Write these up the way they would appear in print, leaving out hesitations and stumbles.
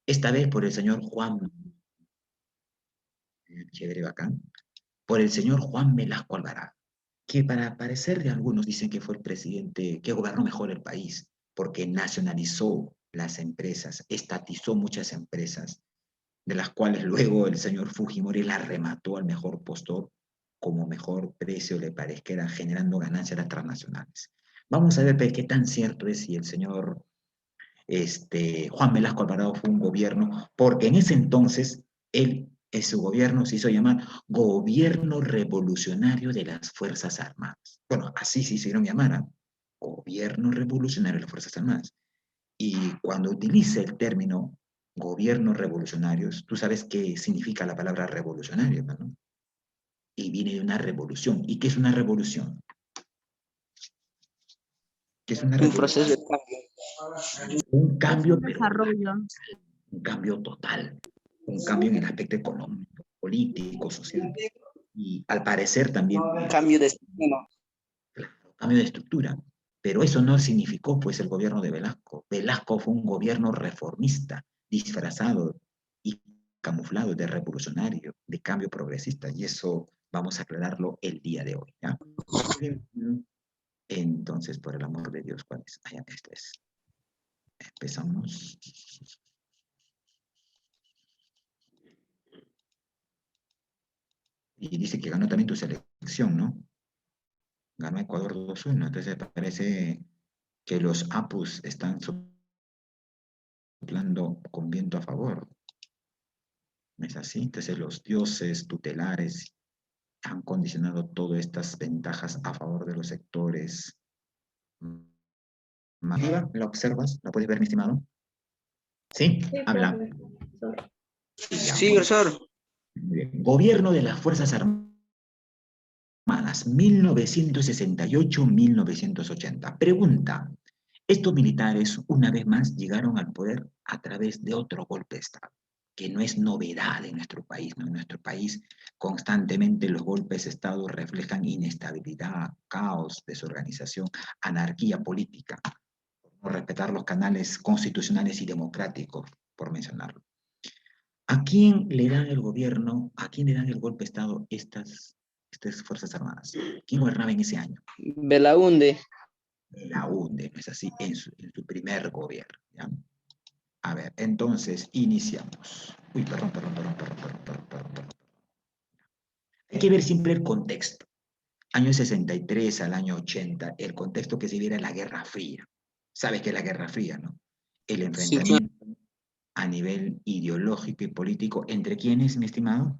esta vez por el señor Juan, chévere, bacán, por el señor Juan Velasco Alvarado, que para parecer de algunos dicen que fue el presidente que gobernó mejor el país, porque nacionalizó las empresas, estatizó muchas empresas, de las cuales luego el señor Fujimori la remató al mejor postor como mejor precio le parezca, generando ganancias a las transnacionales. Vamos a ver qué tan cierto es si el señor Juan Velasco Alvarado fue un gobierno, porque en ese entonces él, en su gobierno se hizo llamar Gobierno Revolucionario de las Fuerzas Armadas. Bueno, así se hicieron llamar, ¿eh? Gobierno Revolucionario de las Fuerzas Armadas. Y cuando utiliza el término gobiernos revolucionarios, tú sabes qué significa la palabra revolucionario, ¿no? Y viene de una revolución. ¿Y qué es una revolución? ¿Qué es una Un revolución? proceso de cambio. Un Es cambio, un pero desarrollo. un cambio total, un cambio en el aspecto económico, político, social. Y al parecer también, Cambio de destino. claro, cambio de estructura. Pero eso no significó pues el gobierno de Velasco. Velasco fue un gobierno reformista, disfrazado y camuflado de revolucionario, de cambio progresista. Y eso vamos a aclararlo el día de hoy, ¿ya? Entonces, por el amor de Dios, ¿cuál es? Ah, ya, este es. Empezamos. Y dice que ganó también tu selección, ¿no? Ganó Ecuador 2-1. Entonces parece que los APUs están soplando con viento a favor. ¿No es así? Entonces los dioses tutelares han condicionado todas estas ventajas a favor de los sectores. ¿La observas? ¿La puedes ver, mi estimado? ¿Sí? Sí, Habla. profesor. Sí, ya, Sí, profesor. muy bien. Gobierno de las Fuerzas Armadas, 1968-1980. Pregunta. Estos militares, una vez más, llegaron al poder a través de otro golpe de Estado, que no es novedad en nuestro país, ¿no? En nuestro país constantemente los golpes de Estado reflejan inestabilidad, caos, desorganización, anarquía política, por no respetar los canales constitucionales y democráticos, por mencionarlo. ¿A quién le dan el gobierno, a quién le dan el golpe de Estado estas Fuerzas Armadas? ¿Quién gobernaba en ese año? Belaunde. La UNDE, ¿no es así? En su primer gobierno, ¿ya? A ver, entonces iniciamos. Uy, perdón. Hay que ver siempre el contexto. Año 63 al año 80, el contexto que se vive era la Guerra Fría. ¿Sabes qué es la Guerra Fría, no? El Sí, claro. enfrentamiento a nivel ideológico y político entre quiénes, mi estimado?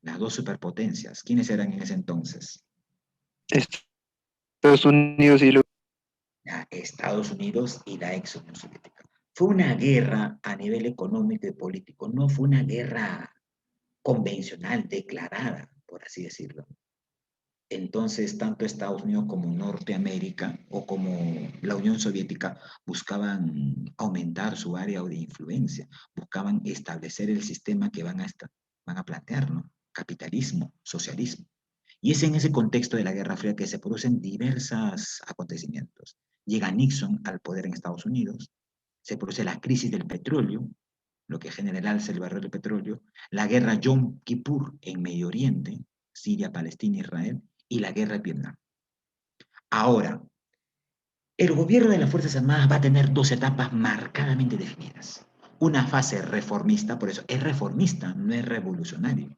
Las dos superpotencias. ¿Quiénes eran en ese entonces? Estados Unidos y luego Estados Unidos y la ex Unión Soviética. Fue una guerra a nivel económico y político, no fue una guerra convencional, declarada, por así decirlo. Entonces, tanto Estados Unidos como Norteamérica o como la Unión Soviética buscaban aumentar su área de influencia, buscaban establecer el sistema que van a plantear, ¿no? Capitalismo, socialismo. Y es en ese contexto de la Guerra Fría que se producen diversos acontecimientos. Llega Nixon al poder en Estados Unidos, se produce la crisis del petróleo, lo que genera el alza del barril de petróleo, la guerra Yom Kippur en Medio Oriente, Siria, Palestina, Israel, y la guerra de Vietnam. Ahora, el gobierno de las Fuerzas Armadas va a tener dos etapas marcadamente definidas. Una fase reformista, por eso es reformista, no es revolucionario.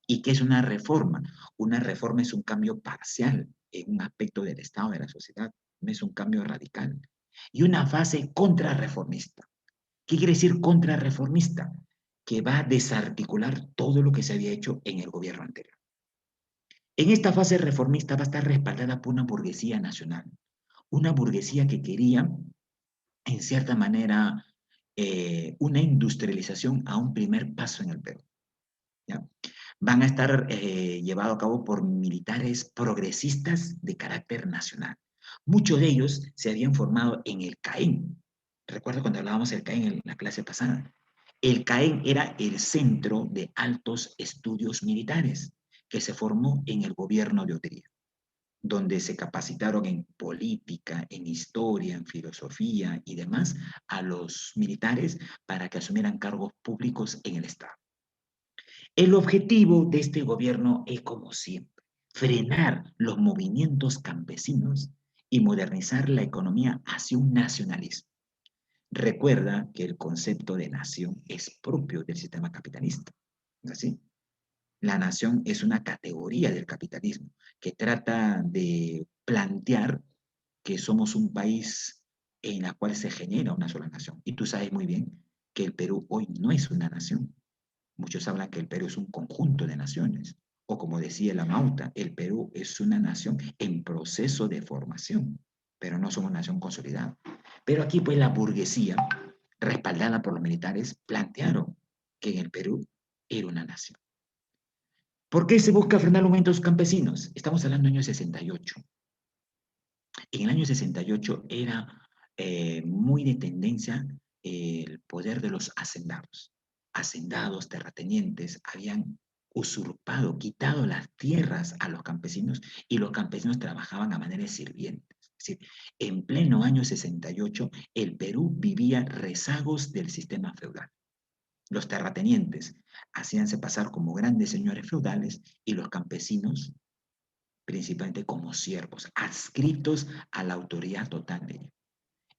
¿Y qué es una reforma? Una reforma es un cambio parcial en un aspecto del Estado, de la sociedad, no es un cambio radical. Y una fase contrarreformista. ¿Qué quiere decir contrarreformista? Que va a desarticular todo lo que se había hecho en el gobierno anterior. En esta fase reformista va a estar respaldada por una burguesía nacional, una burguesía que quería, en cierta manera, una industrialización a un primer paso en el Perú. ¿Ya? Van a estar llevados a cabo por militares progresistas de carácter nacional. Muchos de ellos se habían formado en el CAEN. Recuerdo cuando hablábamos del CAEN en la clase pasada. El CAEN era el Centro de Altos Estudios Militares que se formó en el gobierno de Oteiza. donde se capacitaron en política, en historia, en filosofía y demás a los militares para que asumieran cargos públicos en el Estado. El objetivo de este gobierno es, como siempre, frenar los movimientos campesinos y modernizar la economía hacia un nacionalismo. Recuerda que el concepto de nación es propio del sistema capitalista, ¿no es así? La nación es una categoría del capitalismo que trata de plantear que somos un país en la cual se genera una sola nación. Y tú sabes muy bien que el Perú hoy no es una nación. Muchos hablan que el Perú es un conjunto de naciones. O como decía la Mauta, el Perú es una nación en proceso de formación, pero no somos una nación consolidada. Pero aquí pues la burguesía, respaldada por los militares, plantearon que en el Perú era una nación. ¿Por qué se busca frenar los movimientos campesinos? Estamos hablando del año 68. En el año 68 era muy de tendencia el poder de los hacendados. Hacendados, terratenientes, habían usurpado, quitado las tierras a los campesinos y los campesinos trabajaban a manera de sirvientes. Es decir, en pleno año 68, el Perú vivía rezagos del sistema feudal. Los terratenientes hacíanse pasar como grandes señores feudales y los campesinos principalmente como siervos, adscritos a la autoridad total de ellos.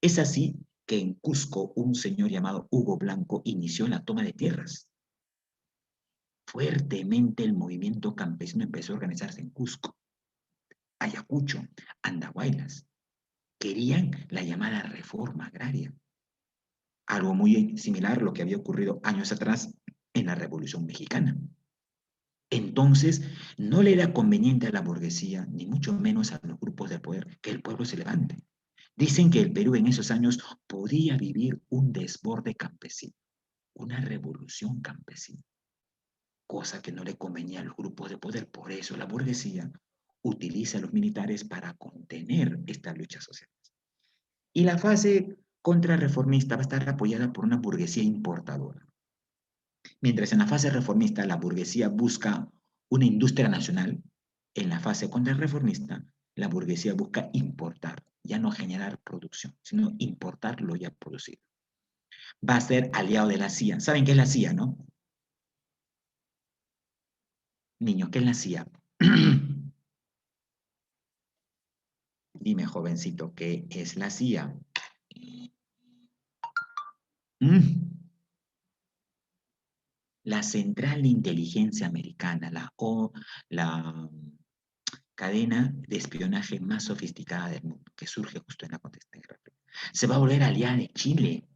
Es así que en Cusco un señor llamado Hugo Blanco inició la toma de tierras. Fuertemente el movimiento campesino empezó a organizarse en Cusco, Ayacucho, Andahuaylas. Querían la llamada reforma agraria, algo muy similar a lo que había ocurrido años atrás en la Revolución Mexicana. Entonces, no le era conveniente a la burguesía, ni mucho menos a los grupos de poder, que el pueblo se levante. Dicen que el Perú en esos años podía vivir un desborde campesino, una revolución campesina, cosa que no le convenía a los grupos de poder. Por eso la burguesía utiliza a los militares para contener estas luchas sociales. Y la fase contrarreformista va a estar apoyada por una burguesía importadora. Mientras en la fase reformista la burguesía busca una industria nacional, en la fase contrarreformista la burguesía busca importar, ya no generar producción, sino importar lo ya producido. Va a ser aliado de la CIA. ¿Saben qué es la CIA, no? Niño, ¿qué es la CIA? Dime, jovencito, ¿qué es la CIA? ¿Mm? La Central de Inteligencia Americana, la cadena de espionaje más sofisticada del mundo, que surge justo en la contienda de Guerra Fría. Se va a volver aliada de Chile.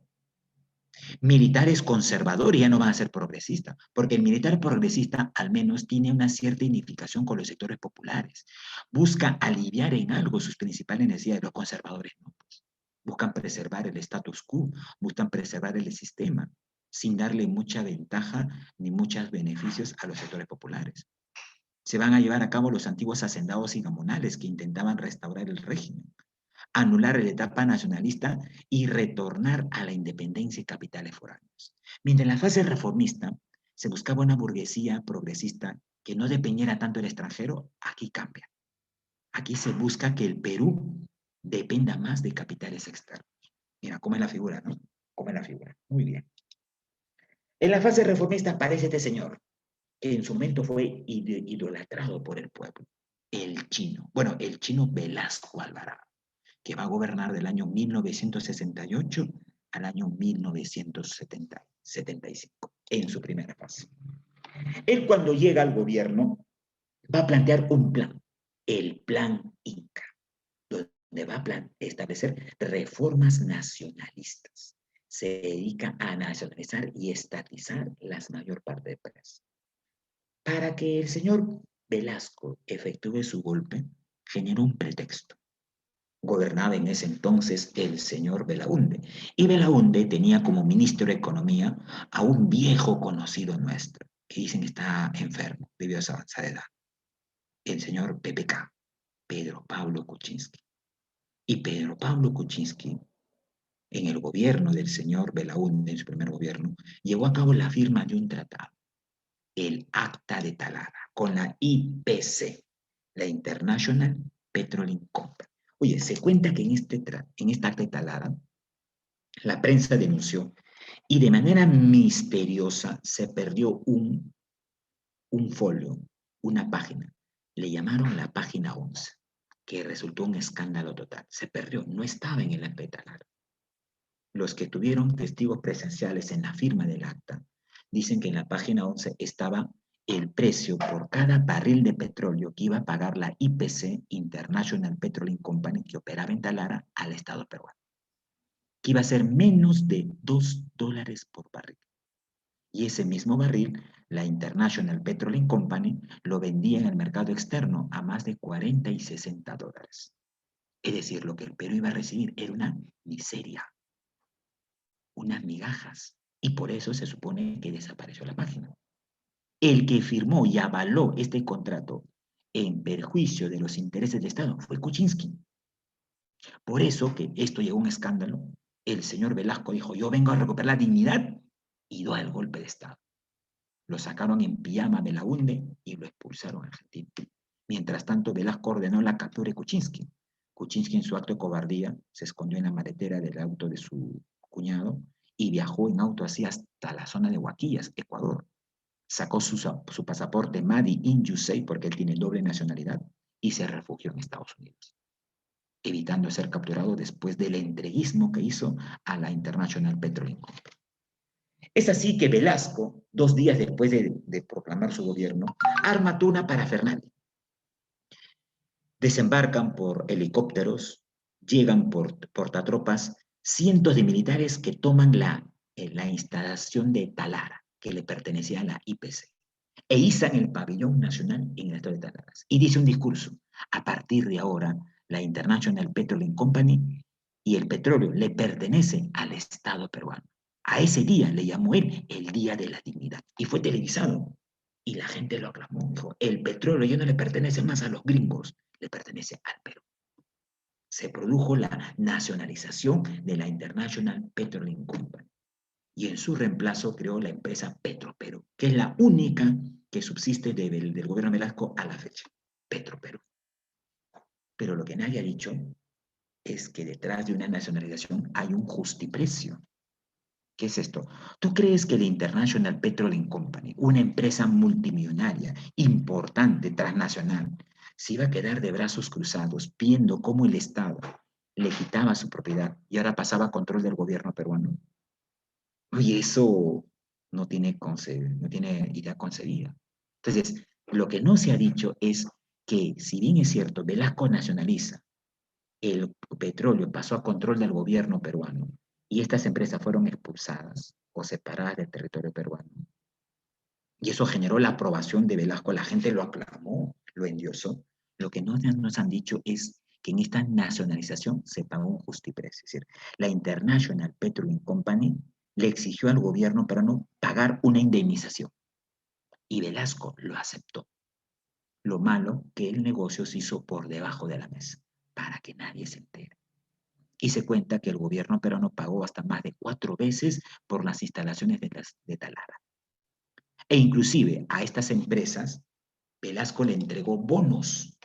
Militares conservadores ya no van a ser progresistas, porque el militar progresista al menos tiene una cierta identificación con los sectores populares. Busca aliviar en algo sus principales necesidades. Los conservadores no, pues. Buscan preservar el status quo, buscan preservar el sistema, sin darle mucha ventaja ni muchos beneficios a los sectores populares. Se van a llevar a cabo los antiguos hacendados y gamonales que intentaban restaurar el régimen, anular la etapa nacionalista y retornar a la independencia y capitales foráneos. Mientras en la fase reformista se buscaba una burguesía progresista que no dependiera tanto del extranjero, aquí cambia. Aquí se busca que el Perú dependa más de capitales externos. Mira, cómo es la figura, ¿no? Cómo es la figura. Muy bien. En la fase reformista aparece este señor, que en su momento fue idolatrado por el pueblo, el chino. Bueno, el chino Velasco Alvarado, que va a gobernar del año 1968 al año 1975, en su primera fase. Él cuando llega al gobierno va a plantear un plan, el plan Inca, donde va a establecer reformas nacionalistas. Se dedica a nacionalizar y estatizar la mayor parte de empresas. Para que el señor Velasco efectúe su golpe, generó un pretexto. Gobernaba en ese entonces el señor Belaúnde. Y Belaúnde tenía como ministro de Economía a un viejo conocido nuestro, que dicen que está enfermo debido a esa avanzada edad. El señor PPK, Pedro Pablo Kuczynski. Y Pedro Pablo Kuczynski, en el gobierno del señor Belaúnde, en su primer gobierno, llevó a cabo la firma de un tratado, el Acta de Talara, con la IPC, la International Petroleum Company. Oye, se cuenta que en esta acta de Talara, la prensa denunció y de manera misteriosa se perdió un folio, una página. Le llamaron la página 11, que resultó un escándalo total. Se perdió, no estaba en el acta de Talara. Los que tuvieron testigos presenciales en la firma del acta dicen que en la página 11 estaba el precio por cada barril de petróleo que iba a pagar la IPC, International Petroleum Company, que operaba en Talara, al Estado peruano, que iba a ser menos de $2 por barril. Y ese mismo barril, la International Petroleum Company, lo vendía en el mercado externo a más de 40 y $60. Es decir, lo que el Perú iba a recibir era una miseria, unas migajas. Y por eso se supone que desapareció la página. El que firmó y avaló este contrato en perjuicio de los intereses del Estado fue Kuczynski. Por eso que esto llegó a un escándalo. El señor Velasco dijo, yo vengo a recuperar la dignidad, y dio el golpe de Estado. Lo sacaron en pijama de la UNDE y lo expulsaron a Argentina. Mientras tanto, Velasco ordenó la captura de Kuczynski. Kuczynski, en su acto de cobardía, se escondió en la maletera del auto de su cuñado y viajó en auto así hasta la zona de Huaquillas, Ecuador. Sacó su pasaporte Madi in USA, porque él tiene doble nacionalidad, y se refugió en Estados Unidos, evitando ser capturado después del entreguismo que hizo a la International Petroleum Company. Es así que Velasco, 2 días después de proclamar su gobierno, arma toda una parafernalia. Desembarcan por helicópteros, llegan por portatropas, cientos de militares que toman la instalación de Talara, que le pertenecía a la IPC, e izan el pabellón nacional en el estado de Talara. Y dice un discurso: a partir de ahora, la International Petroleum Company y el petróleo le pertenece al Estado peruano. A ese día le llamó él el Día de la Dignidad, y fue televisado. Y la gente lo aclamó, dijo, el petróleo ya no le pertenece más a los gringos, le pertenece al Perú. Se produjo la nacionalización de la International Petroleum Company. Y en su reemplazo creó la empresa Petroperú, que es la única que subsiste del gobierno de Velasco a la fecha. Petroperú. Pero lo que nadie ha dicho es que detrás de una nacionalización hay un justiprecio. ¿Qué es esto? ¿Tú crees que la International Petroleum Company, una empresa multimillonaria, importante, transnacional, se iba a quedar de brazos cruzados viendo cómo el Estado le quitaba su propiedad y ahora pasaba a control del gobierno peruano? Oye, eso no tiene idea concebida. Entonces, lo que no se ha dicho es que, si bien es cierto, Velasco nacionaliza, el petróleo pasó a control del gobierno peruano y estas empresas fueron expulsadas o separadas del territorio peruano. Y eso generó la aprobación de Velasco, la gente lo aclamó, lo endiosó. Lo que no nos han dicho es que en esta nacionalización se pagó un justiprecio. Es decir, la International Petroleum Company le exigió al gobierno peruano pagar una indemnización y Velasco lo aceptó. Lo malo, que el negocio se hizo por debajo de la mesa, para que nadie se entere. Y se cuenta que el gobierno peruano pagó hasta más de 4 veces por las instalaciones de Talara. E inclusive a estas empresas, Velasco le entregó bonos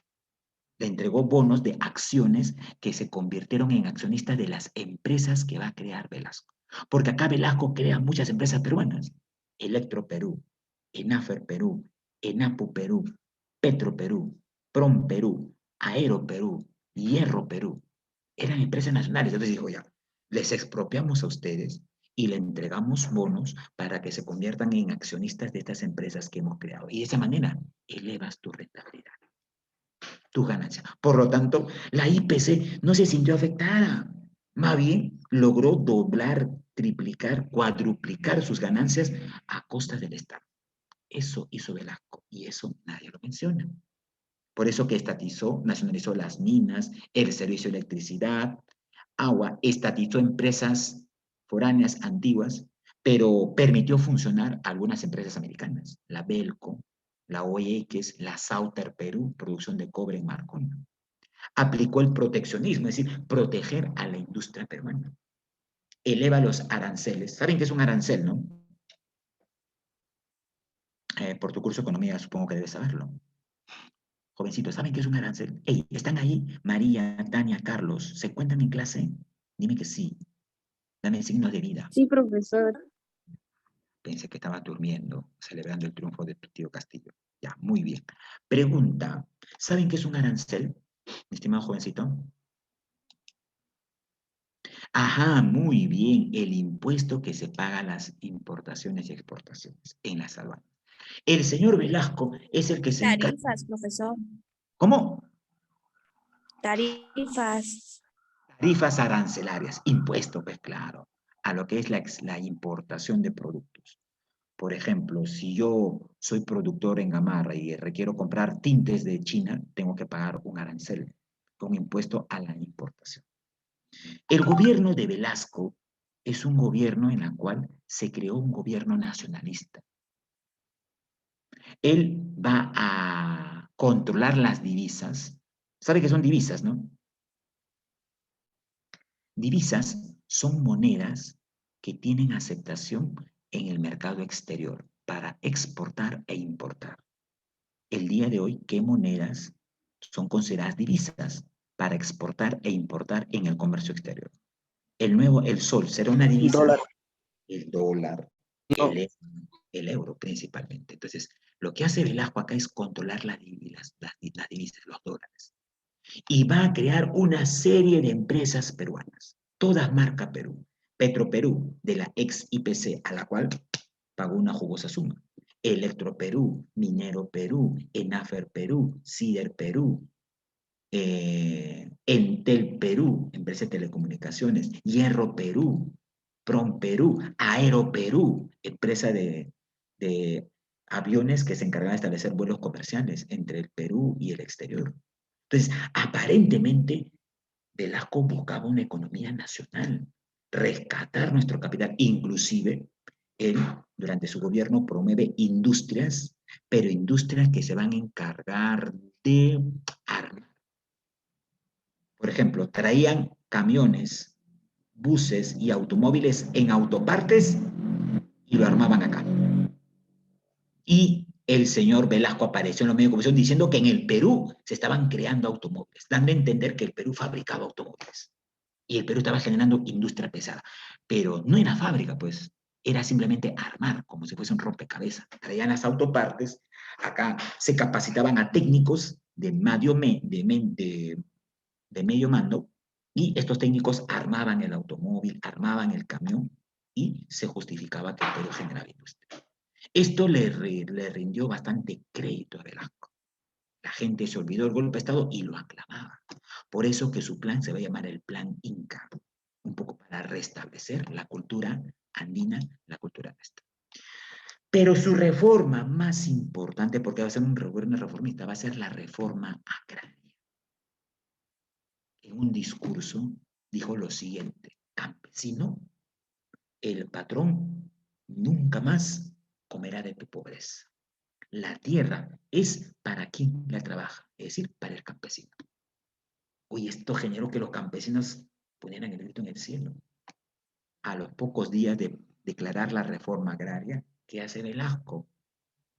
de acciones que se convirtieron en accionistas de las empresas que va a crear Velasco. Porque acá Velasco crea muchas empresas peruanas. Electro Perú, Enafer Perú, Enapu Perú, Petro Perú, Prom Perú, Aero Perú, Hierro Perú. Eran empresas nacionales. Entonces dijo, ya, les expropiamos a ustedes y le entregamos bonos para que se conviertan en accionistas de estas empresas que hemos creado. Y de esa manera elevas tu rentabilidad, tus ganancias. Por lo tanto, la IPC no se sintió afectada. Más bien, logró doblar, triplicar, cuadruplicar sus ganancias a costa del Estado. Eso hizo Velasco y eso nadie lo menciona. Por eso que estatizó, nacionalizó las minas, el servicio de electricidad, agua, estatizó empresas foráneas antiguas, pero permitió funcionar algunas empresas americanas, la Belco, la OEX, la Sauter Perú, producción de cobre en Marcona. Aplicó el proteccionismo, es decir, proteger a la industria peruana. Eleva los aranceles. ¿Saben qué es un arancel, no? Por tu curso de economía supongo que debes saberlo. Jovencitos, ¿saben qué es un arancel? Ey, ¿están ahí? María, Tania, Carlos, ¿se encuentran en clase? Dime que sí. Dame signos de vida. Sí, profesor. Pensé que estaba durmiendo, celebrando el triunfo de tu tío Castillo. Ya, muy bien. Pregunta, ¿saben qué es un arancel, mi estimado jovencito? Ajá, muy bien, el impuesto que se paga a las importaciones y exportaciones en las aduanas. El señor Velasco es el que se encarga. Tarifas, profesor. ¿Cómo? Tarifas. Tarifas arancelarias, impuesto, pues claro, a lo que es la importación de productos. Por ejemplo, si yo soy productor en Gamarra y requiero comprar tintes de China, tengo que pagar un arancel con impuesto a la importación. El gobierno de Velasco es un gobierno en el cual se creó un gobierno nacionalista. Él va a controlar las divisas. ¿Sabe qué son divisas, no? Divisas son monedas que tienen aceptación en el mercado exterior para exportar e importar. El día de hoy, ¿qué monedas son consideradas divisas para exportar e importar en el comercio exterior? El sol será una divisa, Dólar. el dólar, No. el euro principalmente. Entonces, lo que hace Velasco acá es controlar las divisas, los dólares. Y va a crear una serie de empresas peruanas, todas marca Perú. Petroperú, de la ex IPC, a la cual pagó una jugosa suma. Electroperú, Minero Perú, Enafer Perú, Cider Perú, Entel Perú, empresa de telecomunicaciones, Hierro Perú, Prom Perú, Aero Perú, empresa de aviones que se encargan de establecer vuelos comerciales entre el Perú y el exterior. Entonces, aparentemente, Velasco buscaba una economía nacional, rescatar nuestro capital, inclusive él, durante su gobierno, promueve industrias, pero industrias que se van a encargar de armas. Por ejemplo, traían camiones, buses y automóviles en autopartes y lo armaban acá. Y el señor Velasco apareció en los medios de comunicación diciendo que en el Perú se estaban creando automóviles, dando a entender que el Perú fabricaba automóviles. Y el Perú estaba generando industria pesada. Pero no era fábrica, pues. Era simplemente armar, como si fuese un rompecabezas. Traían las autopartes, acá se capacitaban a técnicos de medio mando, y estos técnicos armaban el automóvil, armaban el camión, y se justificaba que el Perú generaba industria. Esto le rindió bastante crédito a Velasco. La gente se olvidó del golpe de Estado y lo aclamaba. Por eso que su plan se va a llamar el Plan Inca, un poco para restablecer la cultura andina, la cultura nuestra. Pero su reforma más importante, porque va a ser un gobierno reformista, va a ser la reforma agraria. En un discurso dijo lo siguiente: campesino, el patrón nunca más comerá de tu pobreza. La tierra es para quien la trabaja, es decir, para el campesino. Oye, esto generó que los campesinos pusieran el grito en el cielo. A los pocos días de declarar la reforma agraria, ¿qué hace Velasco?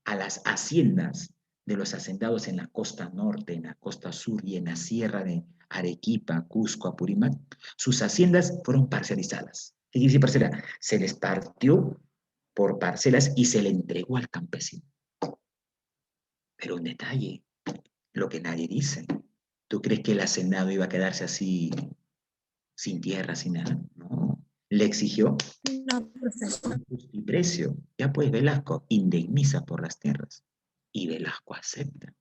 A las haciendas de los hacendados en la costa norte, en la costa sur y en la sierra de Arequipa, Cusco, Apurímac, sus haciendas fueron parcelizadas. ¿Qué quiere decir parcela? Se les partió por parcelas y se le entregó al campesino. Pero un detalle, lo que nadie dice. ¿Tú crees que el hacendado iba a quedarse así, sin tierra, sin nada? No. Le exigió No, profesor. un justiprecio. Ya pues Velasco indemniza por las tierras. Y Velasco acepta.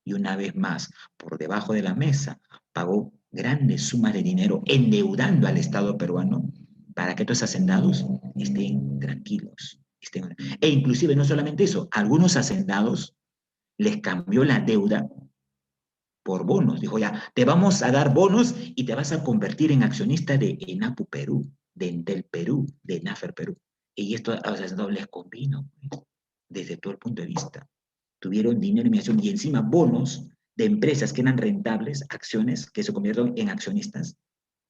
Y una vez más, por debajo de la mesa, pagó grandes sumas de dinero endeudando al Estado peruano para que estos hacendados estén tranquilos. E inclusive no solamente eso, algunos hacendados les cambió la deuda por bonos. Dijo, ya, te vamos a dar bonos y te vas a convertir en accionista de ENAPU Perú, de Entel Perú, de Nafer Perú. Y esto a los hacendados les convino, desde todo el punto de vista. Tuvieron dinero y acción y encima bonos de empresas que eran rentables, acciones que se convirtieron en accionistas,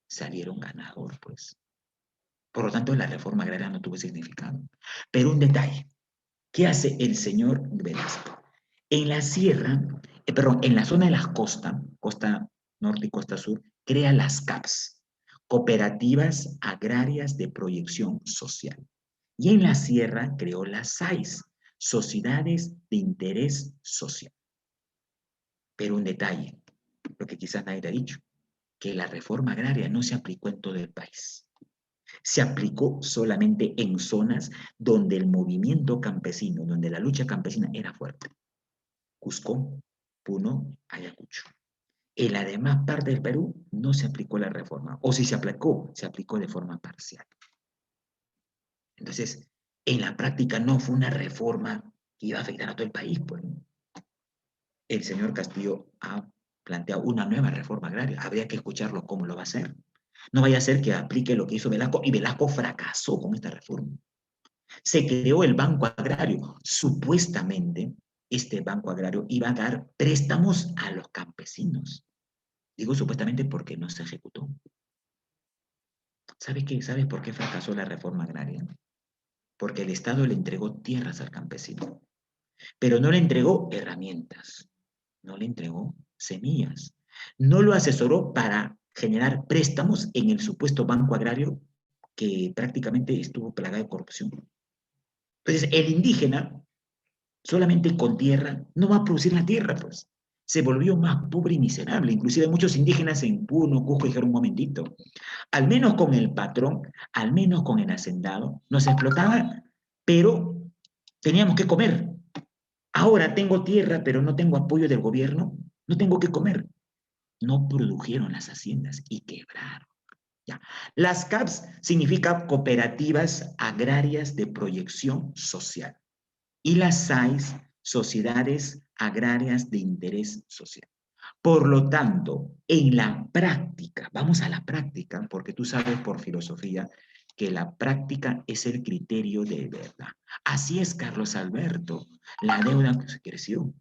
salieron ganador, pues. Por lo tanto, la reforma agraria no tuvo significado. Pero un detalle, ¿qué hace el señor Velasco? En la sierra, perdón, en la zona de las costas, costa norte y costa sur, crea las CAPS, Cooperativas Agrarias de Proyección Social. Y en la sierra creó las SAIS, Sociedades de Interés Social. Pero un detalle, lo que quizás nadie te ha dicho, que la reforma agraria no se aplicó en todo el país. Se aplicó solamente en zonas donde el movimiento campesino, donde la lucha campesina era fuerte. Cusco, Puno, Ayacucho. En la demás parte del Perú no se aplicó la reforma, o si se aplicó de forma parcial. Entonces, en la práctica no fue una reforma que iba a afectar a todo el país. Pues. El señor Castillo ha planteado una nueva reforma agraria. Habría que escucharlo cómo lo va a hacer. No vaya a ser que aplique lo que hizo Velasco, y Velasco fracasó con esta reforma. Se creó el Banco Agrario. Supuestamente, este Banco Agrario iba a dar préstamos a los campesinos. Digo supuestamente porque no se ejecutó. ¿Sabe qué? ¿Sabes por qué fracasó la reforma agraria? Porque el Estado le entregó tierras al campesino, pero no le entregó herramientas, no le entregó semillas, no lo asesoró para generar préstamos en el supuesto Banco Agrario que prácticamente estuvo plagado de corrupción. Entonces, el indígena, solamente con tierra, no va a producir la tierra, pues. Se volvió más pobre y miserable. Inclusive muchos indígenas en Puno, Cusco, dijeron un momentito, al menos con el patrón, al menos con el hacendado, nos explotaba, pero teníamos que comer. Ahora tengo tierra, pero no tengo apoyo del gobierno, no tengo que comer. No produjeron las haciendas y quebraron. Ya. Las CAPS significan Cooperativas Agrarias de Proyección Social. Y las SAIS, Sociedades Agrarias de Interés Social. Por lo tanto, en la práctica, vamos a la práctica, porque tú sabes por filosofía que la práctica es el criterio de verdad. Así es, Carlos Alberto, la deuda creció.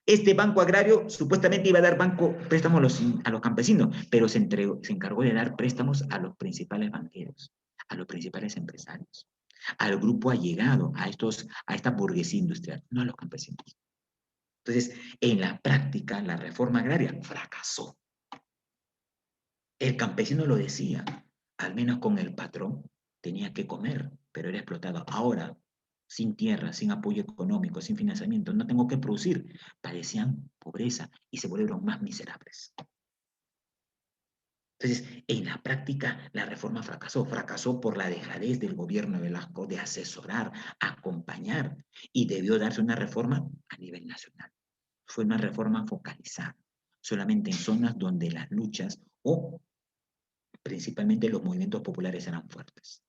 Este banco agrario supuestamente iba a dar préstamos a los campesinos, pero se encargó de dar préstamos a los principales banqueros, a los principales empresarios, al grupo allegado, a esta burguesía industrial, no a los campesinos. Entonces, en la práctica, la reforma agraria fracasó. El campesino lo decía, al menos con el patrón tenía que comer, pero era explotado. Ahora, sin tierra, sin apoyo económico, sin financiamiento, no tengo que producir. Padecían pobreza y se volvieron más miserables. Entonces, en la práctica, la reforma fracasó. Fracasó por la dejadez del gobierno de Velasco de asesorar, acompañar, y debió darse una reforma a nivel nacional. Fue una reforma focalizada, solamente en zonas donde las luchas o principalmente los movimientos populares eran fuertes.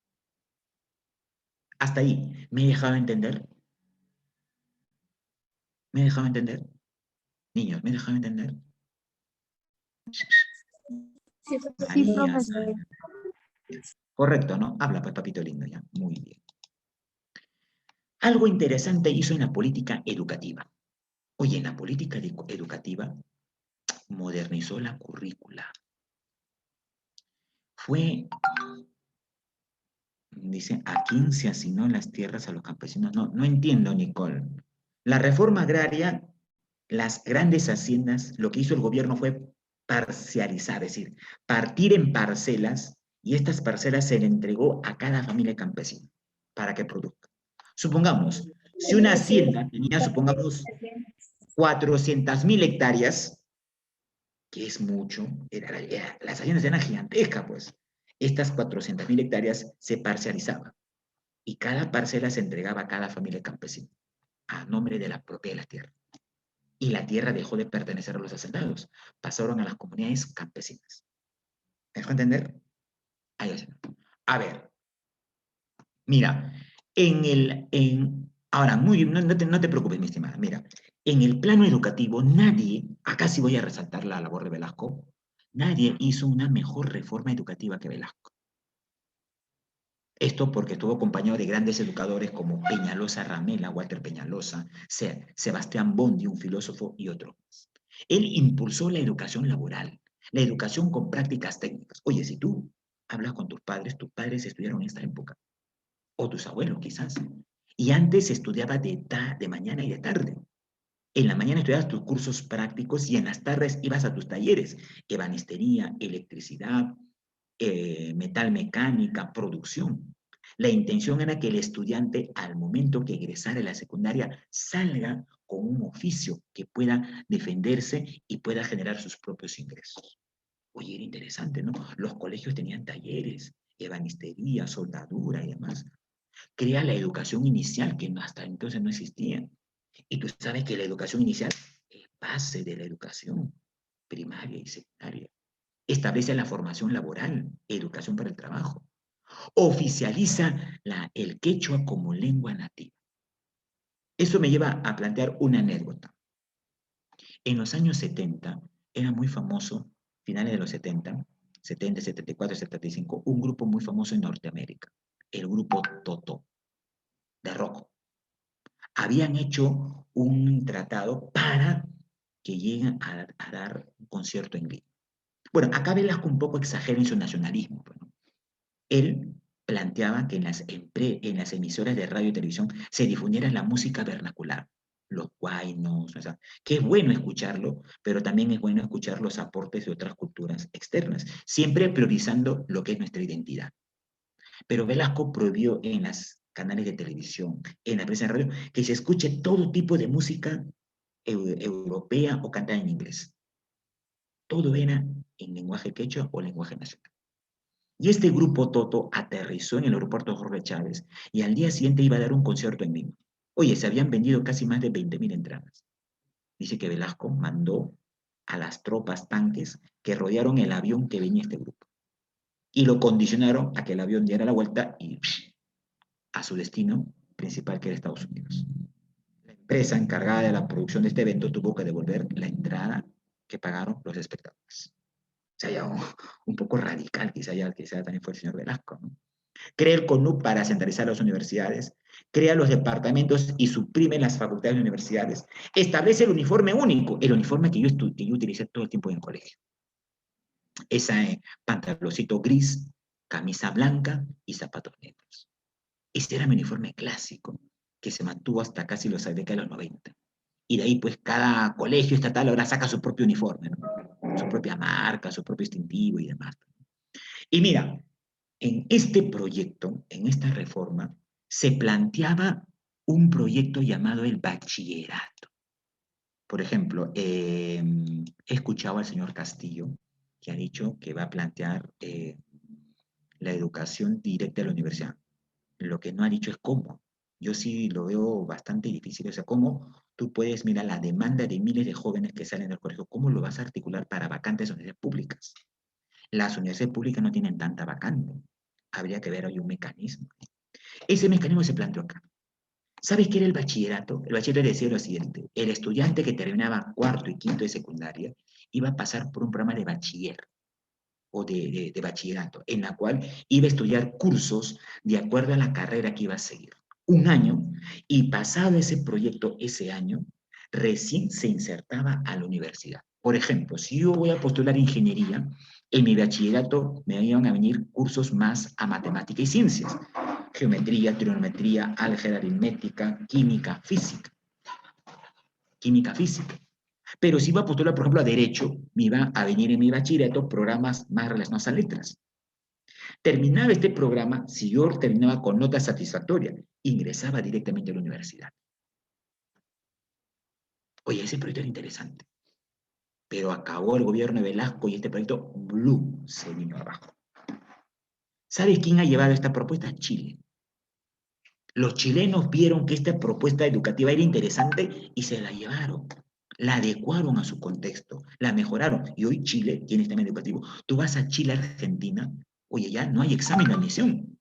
Hasta ahí, ¿me he dejado entender? ¿Me he dejado entender? Niños, ¿me he dejado entender? Sí, Marías. profesor. Correcto, ¿no? Habla, pues, papito lindo, ya. Muy bien. Algo interesante hizo en la política educativa. Oye, en la política educativa modernizó la currícula. Dice, ¿a quién se asignó las tierras a los campesinos? No, no entiendo, Nicole. La reforma agraria, las grandes haciendas, lo que hizo el gobierno fue parcializar, es decir, partir en parcelas, y estas parcelas se le entregó a cada familia campesina para que produzca. Supongamos, si una hacienda tenía, supongamos, 400.000 hectáreas, que es mucho, las haciendas eran gigantescas, pues. Estas 400.000 hectáreas se parcializaban y cada parcela se entregaba a cada familia campesina a nombre de la propiedad de la tierra. Y la tierra dejó de pertenecer a los hacendados, pasaron a las comunidades campesinas. ¿Me dejó entender? Ahí está. A ver, mira, ahora, no te preocupes, mi estimada, mira, en el plano educativo nadie, acá sí voy a resaltar la labor de Velasco, nadie hizo una mejor reforma educativa que Velasco. Esto porque estuvo acompañado de grandes educadores como Peñalosa Ramela, Walter Peñalosa, Sebastián Bondi, un filósofo, y otros más. Él impulsó la educación laboral, la educación con prácticas técnicas. Oye, si tú hablas con tus padres estudiaron en esta época, o tus abuelos quizás, y antes se estudiaba de mañana y de tarde. En la mañana estudiabas tus cursos prácticos y en las tardes ibas a tus talleres, ebanistería, electricidad, metal mecánica, producción. La intención era que el estudiante, al momento que egresara de la secundaria, salga con un oficio que pueda defenderse y pueda generar sus propios ingresos. Oye, era interesante, ¿no? Los colegios tenían talleres, ebanistería, soldadura y demás. Crea la educación inicial, que hasta entonces no existía. Y tú sabes que la educación inicial es base de la educación primaria y secundaria. Establece la formación laboral, educación para el trabajo. Oficializa el quechua como lengua nativa. Eso me lleva a plantear una anécdota. En los años 70 era muy famoso, finales de los 70, 74, 75, un grupo muy famoso en Norteamérica, el grupo Toto, de rock. Habían hecho un tratado para que lleguen a dar un concierto en Lima. Bueno, acá Velasco un poco exagera en su nacionalismo. ¿No? Él planteaba que en las emisoras de radio y televisión se difundiera la música vernacular, los huaynos, o sea, que es bueno escucharlo, pero también es bueno escuchar los aportes de otras culturas externas, siempre priorizando lo que es nuestra identidad. Pero Velasco prohibió en los canales de televisión, en la prensa de radio, que se escuche todo tipo de música europea o cantada en inglés. Todo era en lenguaje quechua o lenguaje nacional. Y este grupo Toto aterrizó en el aeropuerto Jorge Chávez y al día siguiente iba a dar un concierto en Lima. Oye, se habían vendido casi más de 20.000 entradas. Dice que Velasco mandó a las tropas tanques que rodearon el avión que venía este grupo. Y lo condicionaron a que el avión diera la vuelta y a su destino principal, que era Estados Unidos. La empresa encargada de la producción de este evento tuvo que devolver la entrada que pagaron los espectadores. O sea, ya un poco radical, quizá también fue el señor Velasco, ¿no? Crea el CONUP para centralizar las universidades, crea los departamentos y suprime las facultades de universidades, establece el uniforme único, el uniforme que yo utilicé todo el tiempo en el colegio. Ese pantaloncito gris, camisa blanca y zapatos negros. Ese era mi uniforme clásico, que se mantuvo hasta casi los décadas de los 90. Y de ahí, pues, cada colegio estatal ahora saca su propio uniforme, ¿no? Su propia marca, su propio distintivo y demás. Y mira, en este proyecto, en esta reforma, se planteaba un proyecto llamado el bachillerato. Por ejemplo, he escuchado al señor Castillo, que ha dicho que va a plantear la educación directa de la universidad. Lo que no ha dicho es cómo. Yo sí lo veo bastante difícil. O sea, cómo tú puedes mirar la demanda de miles de jóvenes que salen del colegio, cómo lo vas a articular para vacantes en universidades públicas. Las universidades públicas no tienen tanta vacante. Habría que ver hoy un mecanismo. Ese mecanismo se planteó acá. ¿Sabes qué era el bachillerato? El bachillerato decía lo siguiente: el estudiante que terminaba cuarto y quinto de secundaria iba a pasar por un programa de bachiller o de bachillerato, en la cual iba a estudiar cursos de acuerdo a la carrera que iba a seguir. Un año, y pasado ese proyecto, ese año, recién se insertaba a la universidad. Por ejemplo, si yo voy a postular ingeniería, en mi bachillerato me iban a venir cursos más a matemática y ciencias. Geometría, trigonometría, álgebra aritmética, química, física. Química, física. Pero si iba a postular, por ejemplo, a Derecho, me iba a venir en mi bachillerato programas más relacionados a letras. Terminaba este programa, si yo terminaba con nota satisfactoria, ingresaba directamente a la universidad. Oye, ese proyecto era interesante. Pero acabó el gobierno de Velasco y este proyecto, Blue, se vino abajo. ¿Sabes quién ha llevado esta propuesta? Chile. Los chilenos vieron que esta propuesta educativa era interesante y se la llevaron. La adecuaron a su contexto, la mejoraron. Y hoy Chile tiene sistema educativo. Tú vas a Chile, Argentina, oye, ya no hay examen de admisión.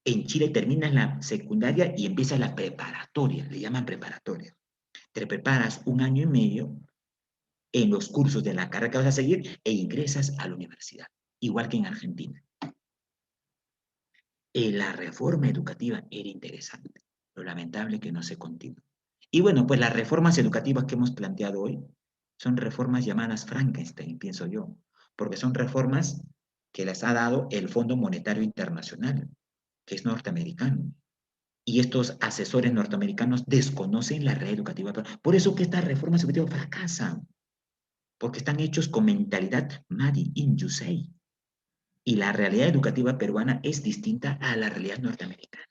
En Chile terminas la secundaria y empiezas la preparatoria, le llaman preparatoria. Te preparas un año y medio en los cursos de la carrera que vas a seguir e ingresas a la universidad, igual que en Argentina. La reforma educativa era interesante, lo lamentable que no se continúa. Y bueno, pues las reformas educativas que hemos planteado hoy son reformas llamadas Frankenstein, pienso yo, porque son reformas que las ha dado el Fondo Monetario Internacional, que es norteamericano. Y estos asesores norteamericanos desconocen la red educativa. Por eso que estas reformas educativas fracasan, porque están hechos con mentalidad Made in USA. Y la realidad educativa peruana es distinta a la realidad norteamericana.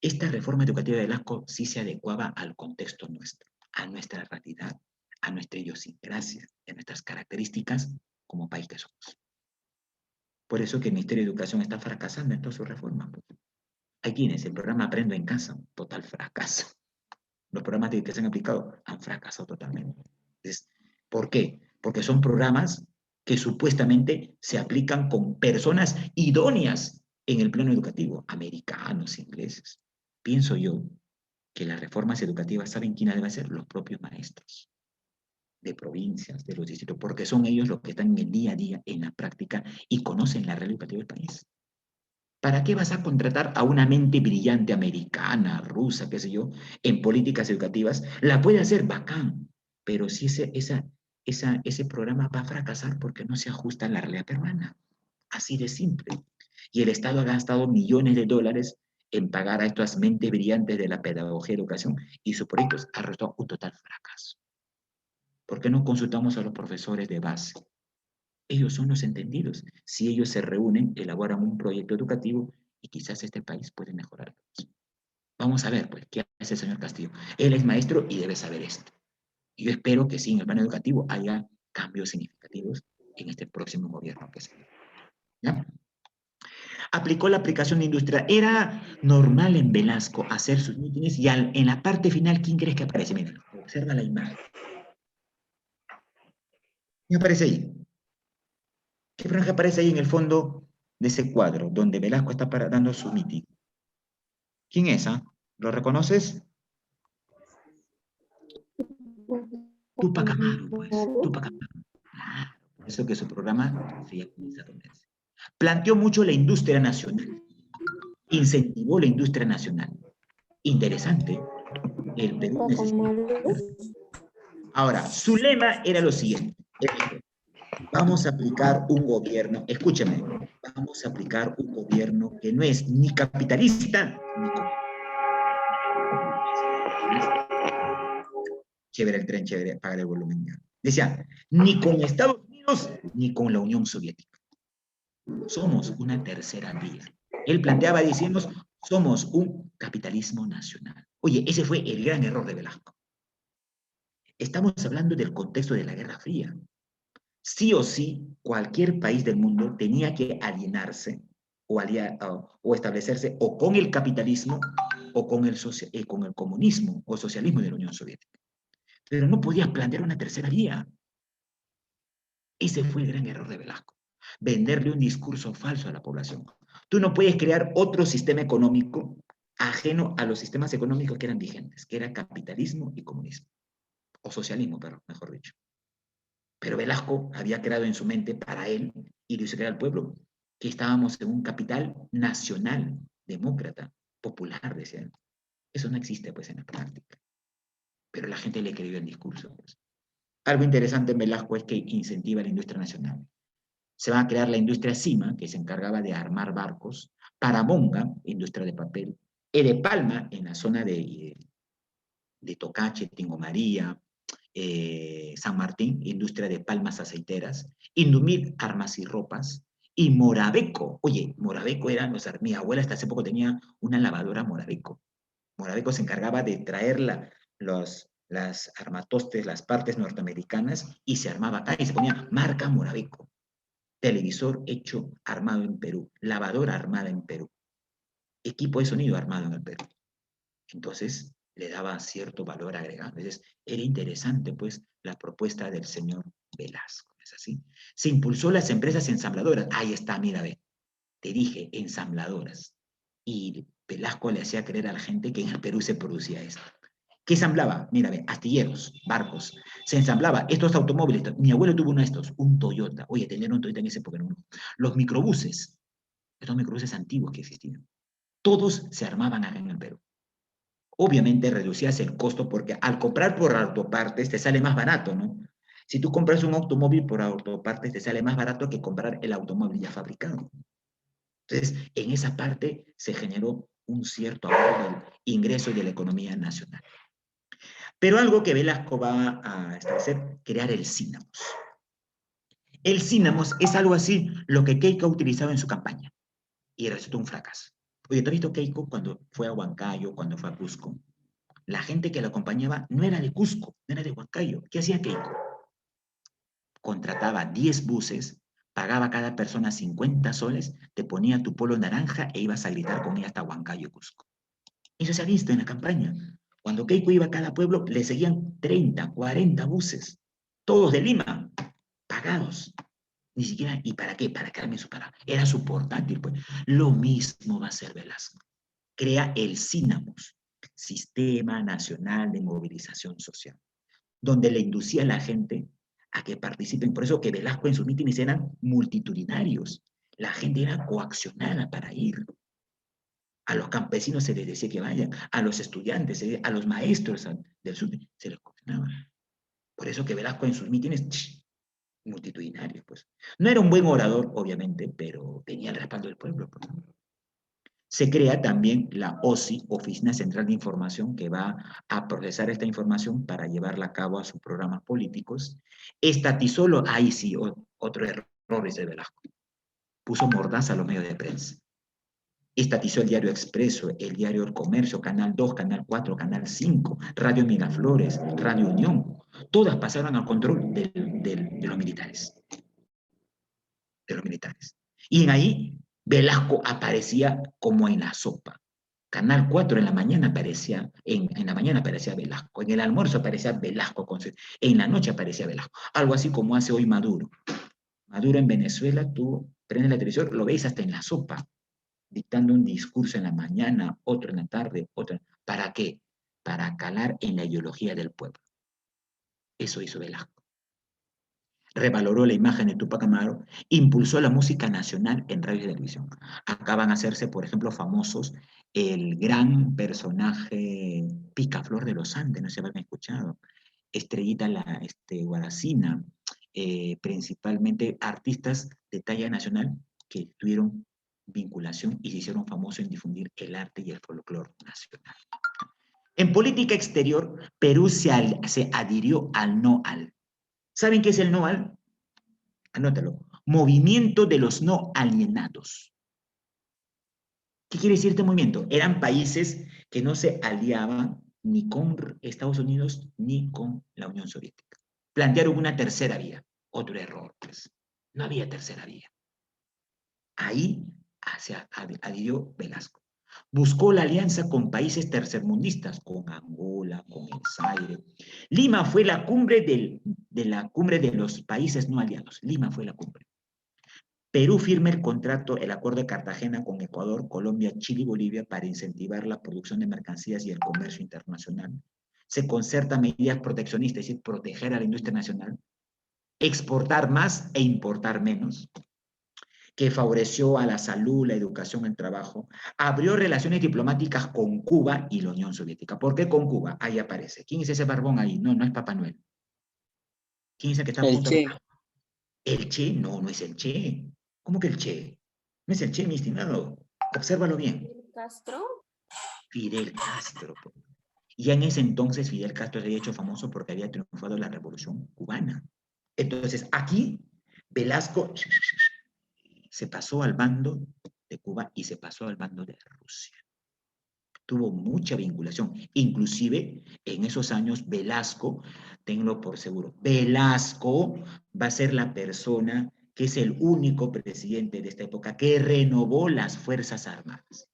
Esta reforma educativa de Velasco sí se adecuaba al contexto nuestro, a nuestra realidad, a nuestra idiosincrasia, a nuestras características como país que somos. Por eso que el Ministerio de Educación está fracasando en todas sus reformas. Hay quienes, el programa Aprendo en Casa, total fracaso. Los programas que se han aplicado han fracasado totalmente. Entonces, ¿por qué? Porque son programas que supuestamente se aplican con personas idóneas en el plano educativo, americanos, ingleses. Pienso yo que las reformas educativas, ¿saben quién debe ser? Los propios maestros de provincias, de los distritos, porque son ellos los que están en el día a día, en la práctica, y conocen la realidad educativa del país. ¿Para qué vas a contratar a una mente brillante americana, rusa, qué sé yo, en políticas educativas? La puede hacer bacán, pero si ese programa va a fracasar porque no se ajusta a la realidad peruana. Así de simple. Y el Estado ha gastado millones de dólares en pagar a estas mentes brillantes de la pedagogía y educación y sus proyectos ha resultado un total fracaso. ¿Por qué no consultamos a los profesores de base? Ellos son los entendidos. Si ellos se reúnen, elaboran un proyecto educativo y quizás este país puede mejorar. Vamos a ver, pues, qué hace el señor Castillo. Él es maestro y debe saber esto. Y yo espero que sí, en el plano educativo haya cambios significativos en este próximo gobierno que se ¿ya? Aplicó la aplicación de industria. Era normal en Velasco hacer sus mítines y en la parte final, ¿quién crees que aparece? Mira, observa la imagen. ¿Quién aparece ahí? ¿Qué franja aparece ahí en el fondo de ese cuadro, donde Velasco está dando su mitin? ¿Quién es? ¿Lo reconoces? Tupac Amaru, pues. Tupac Amaru. Claro, por eso que su programa se llama Independencia. Planteó mucho la industria nacional. Incentivó la industria nacional. Interesante. El Perú necesita. Ahora, su lema era lo siguiente. Él dijo, vamos a aplicar un gobierno, escúcheme, vamos a aplicar un gobierno que no es ni capitalista ni comunista. Chévere el tren, chévere, pagar el volumen ya. Decía, ni con Estados Unidos ni con la Unión Soviética. Somos una tercera vía. Él planteaba diciendo, somos un capitalismo nacional. Oye, ese fue el gran error de Velasco. Estamos hablando del contexto de la Guerra Fría. Sí o sí, cualquier país del mundo tenía que alienarse o establecerse o con el capitalismo o con el comunismo o socialismo de la Unión Soviética. Pero no podías plantear una tercera vía. Ese fue el gran error de Velasco. Venderle un discurso falso a la población. Tú no puedes crear otro sistema económico ajeno a los sistemas económicos que eran vigentes, que era capitalismo y comunismo. O socialismo, pero mejor dicho. Pero Velasco había creado en su mente para él, y lo hizo crear al pueblo, que estábamos en un capital nacional, demócrata, popular, decía él. Eso no existe, pues, en la práctica. Pero la gente le creyó el discurso. Pues. Algo interesante en Velasco es que incentiva la industria nacional. Se va a crear la industria Cima, que se encargaba de armar barcos, Paramonga, industria de papel, Edepalma, en la zona de Tocache, Tingo María, San Martín, industria de palmas aceiteras, Indumil, armas y ropas, y Morabeco. Oye, Morabeco eran mi abuela hasta hace poco tenía una lavadora Morabeco. Morabeco se encargaba de traer las armatostes, las partes norteamericanas, y se armaba acá y se ponía marca Morabeco. Televisor hecho armado en Perú, lavadora armada en Perú, equipo de sonido armado en el Perú. Entonces, le daba cierto valor agregado. Entonces, era interesante, pues, la propuesta del señor Velasco, ¿es así? Se impulsó las empresas ensambladoras. Ahí está, mira, ve. Te dije, ensambladoras. Y Velasco le hacía creer a la gente que en el Perú se producía esto. ¿Qué ensamblaba? Mira, ve, astilleros, barcos. Se ensamblaba estos automóviles. Mi abuelo tuvo uno de estos, un Toyota. Oye, tener un Toyota en ese época, no. Los microbuses, estos microbuses antiguos que existían. Todos se armaban acá en el Perú. Obviamente reducías el costo porque al comprar por autopartes te sale más barato, ¿no? Si tú compras un automóvil por autopartes te sale más barato que comprar el automóvil ya fabricado. Entonces, en esa parte se generó un cierto ahorro del ingreso y de la economía nacional. Pero algo que Velasco va a establecer, crear el Cínamos. El Cínamos es algo así lo que Keiko ha utilizado en su campaña y resultó un fracaso. Oye, ¿tú has visto Keiko cuando fue a Huancayo, cuando fue a Cusco? La gente que la acompañaba no era de Cusco, no era de Huancayo. ¿Qué hacía Keiko? Contrataba 10 buses, pagaba a cada persona 50 soles, te ponía tu polo naranja e ibas a gritar con ella hasta Huancayo, Cusco. Eso se ha visto en la campaña. Cuando Keiko iba a cada pueblo, le seguían 30, 40 buses, todos de Lima, pagados. Ni siquiera, ¿y para qué? Para quedarme su parada. Era su portátil, pues. Lo mismo va a hacer Velasco. Crea el Cínamos, Sistema Nacional de Movilización Social, donde le inducía a la gente a que participen. Por eso que Velasco en sus mítines eran multitudinarios. La gente era coaccionada para ir. A los campesinos se les decía que vayan, a los estudiantes, a los maestros del sur, se les coaccionaba. Por eso que Velasco en sus mítines, multitudinarios, pues. No era un buen orador, obviamente, pero tenía el respaldo del pueblo, pues. Se crea también la OSI, Oficina Central de Información, que va a procesar esta información para llevarla a cabo a sus programas políticos. Estatizó, ahí sí, otro error ese de Velasco. Puso mordaza a los medios de prensa. Estatizó el diario Expreso, el diario El Comercio, Canal 2, Canal 4, Canal 5, Radio Miraflores, Radio Unión. Todas pasaron al control de los militares. De los militares. Y en ahí Velasco aparecía como en la sopa. Canal 4 en la mañana aparecía, en la mañana aparecía Velasco, en el almuerzo aparecía Velasco, en la noche aparecía Velasco. Algo así como hace hoy Maduro. Maduro en Venezuela, tú prendes la televisión, lo ves hasta en la sopa, dictando un discurso en la mañana, otro en la tarde, otro. ¿Para qué? Para calar en la ideología del pueblo. Eso hizo Velasco. Revaloró la imagen de Tupac Amaru, impulsó la música nacional en radio y televisión. Acaban de hacerse, por ejemplo, famosos el gran personaje Picaflor de los Andes, no sé si habrán escuchado, Estrellita Guaracina, principalmente artistas de talla nacional que tuvieron vinculación y se hicieron famosos en difundir el arte y el folclore nacional. En política exterior, Perú se adhirió al NOAL. ¿Saben qué es el NOAL? Anótalo. Movimiento de los no alienados. ¿Qué quiere decir este movimiento? Eran países que no se aliaban ni con Estados Unidos ni con la Unión Soviética. Plantearon una tercera vía. Otro error, pues. No había tercera vía. Ahí se adhirió Velasco. Buscó la alianza con países tercermundistas, con Angola, con El Zaire. Lima fue la cumbre de los países no aliados. Lima fue la cumbre. Perú firma el contrato, el acuerdo de Cartagena con Ecuador, Colombia, Chile y Bolivia para incentivar la producción de mercancías y el comercio internacional. Se concertan medidas proteccionistas, es decir, proteger a la industria nacional, exportar más e importar menos, que favoreció a la salud, la educación, el trabajo, abrió relaciones diplomáticas con Cuba y la Unión Soviética. ¿Por qué con Cuba? Ahí aparece. ¿Quién es ese barbón ahí? No, no es Papá Noel. ¿Quién es el que está a El punto? Che. ¿El Che? No, no es el Che. ¿Cómo que el Che? No es el Che, mi estimado. Obsérvalo bien. Castro. Fidel Castro. Y ya en ese entonces Fidel Castro se había hecho famoso porque había triunfado la Revolución Cubana. Entonces aquí Velasco se pasó al bando de Cuba y se pasó al bando de Rusia. Tuvo mucha vinculación. Inclusive en esos años Velasco, tenlo por seguro, Velasco va a ser la persona que es el único presidente de esta época que renovó las Fuerzas Armadas.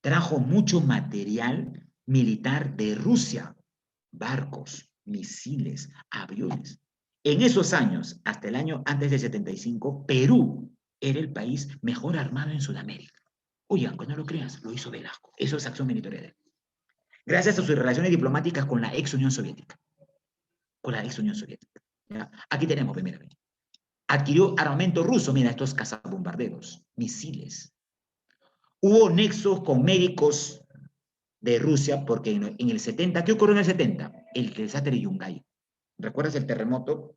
Trajo mucho material militar de Rusia, barcos, misiles, aviones. En esos años, hasta el año antes del 75, Perú era el país mejor armado en Sudamérica. Oye, aunque no lo creas, lo hizo Velasco. Eso es acción militar. Gracias a sus relaciones diplomáticas con la ex Unión Soviética. Con la ex Unión Soviética. ¿Ya? Aquí tenemos primeramente. Adquirió armamento ruso, mira, estos cazabombarderos, misiles. Hubo nexos con médicos de Rusia, porque en el 70, ¿qué ocurrió en el 70? El desastre de Yungay. ¿Recuerdas el terremoto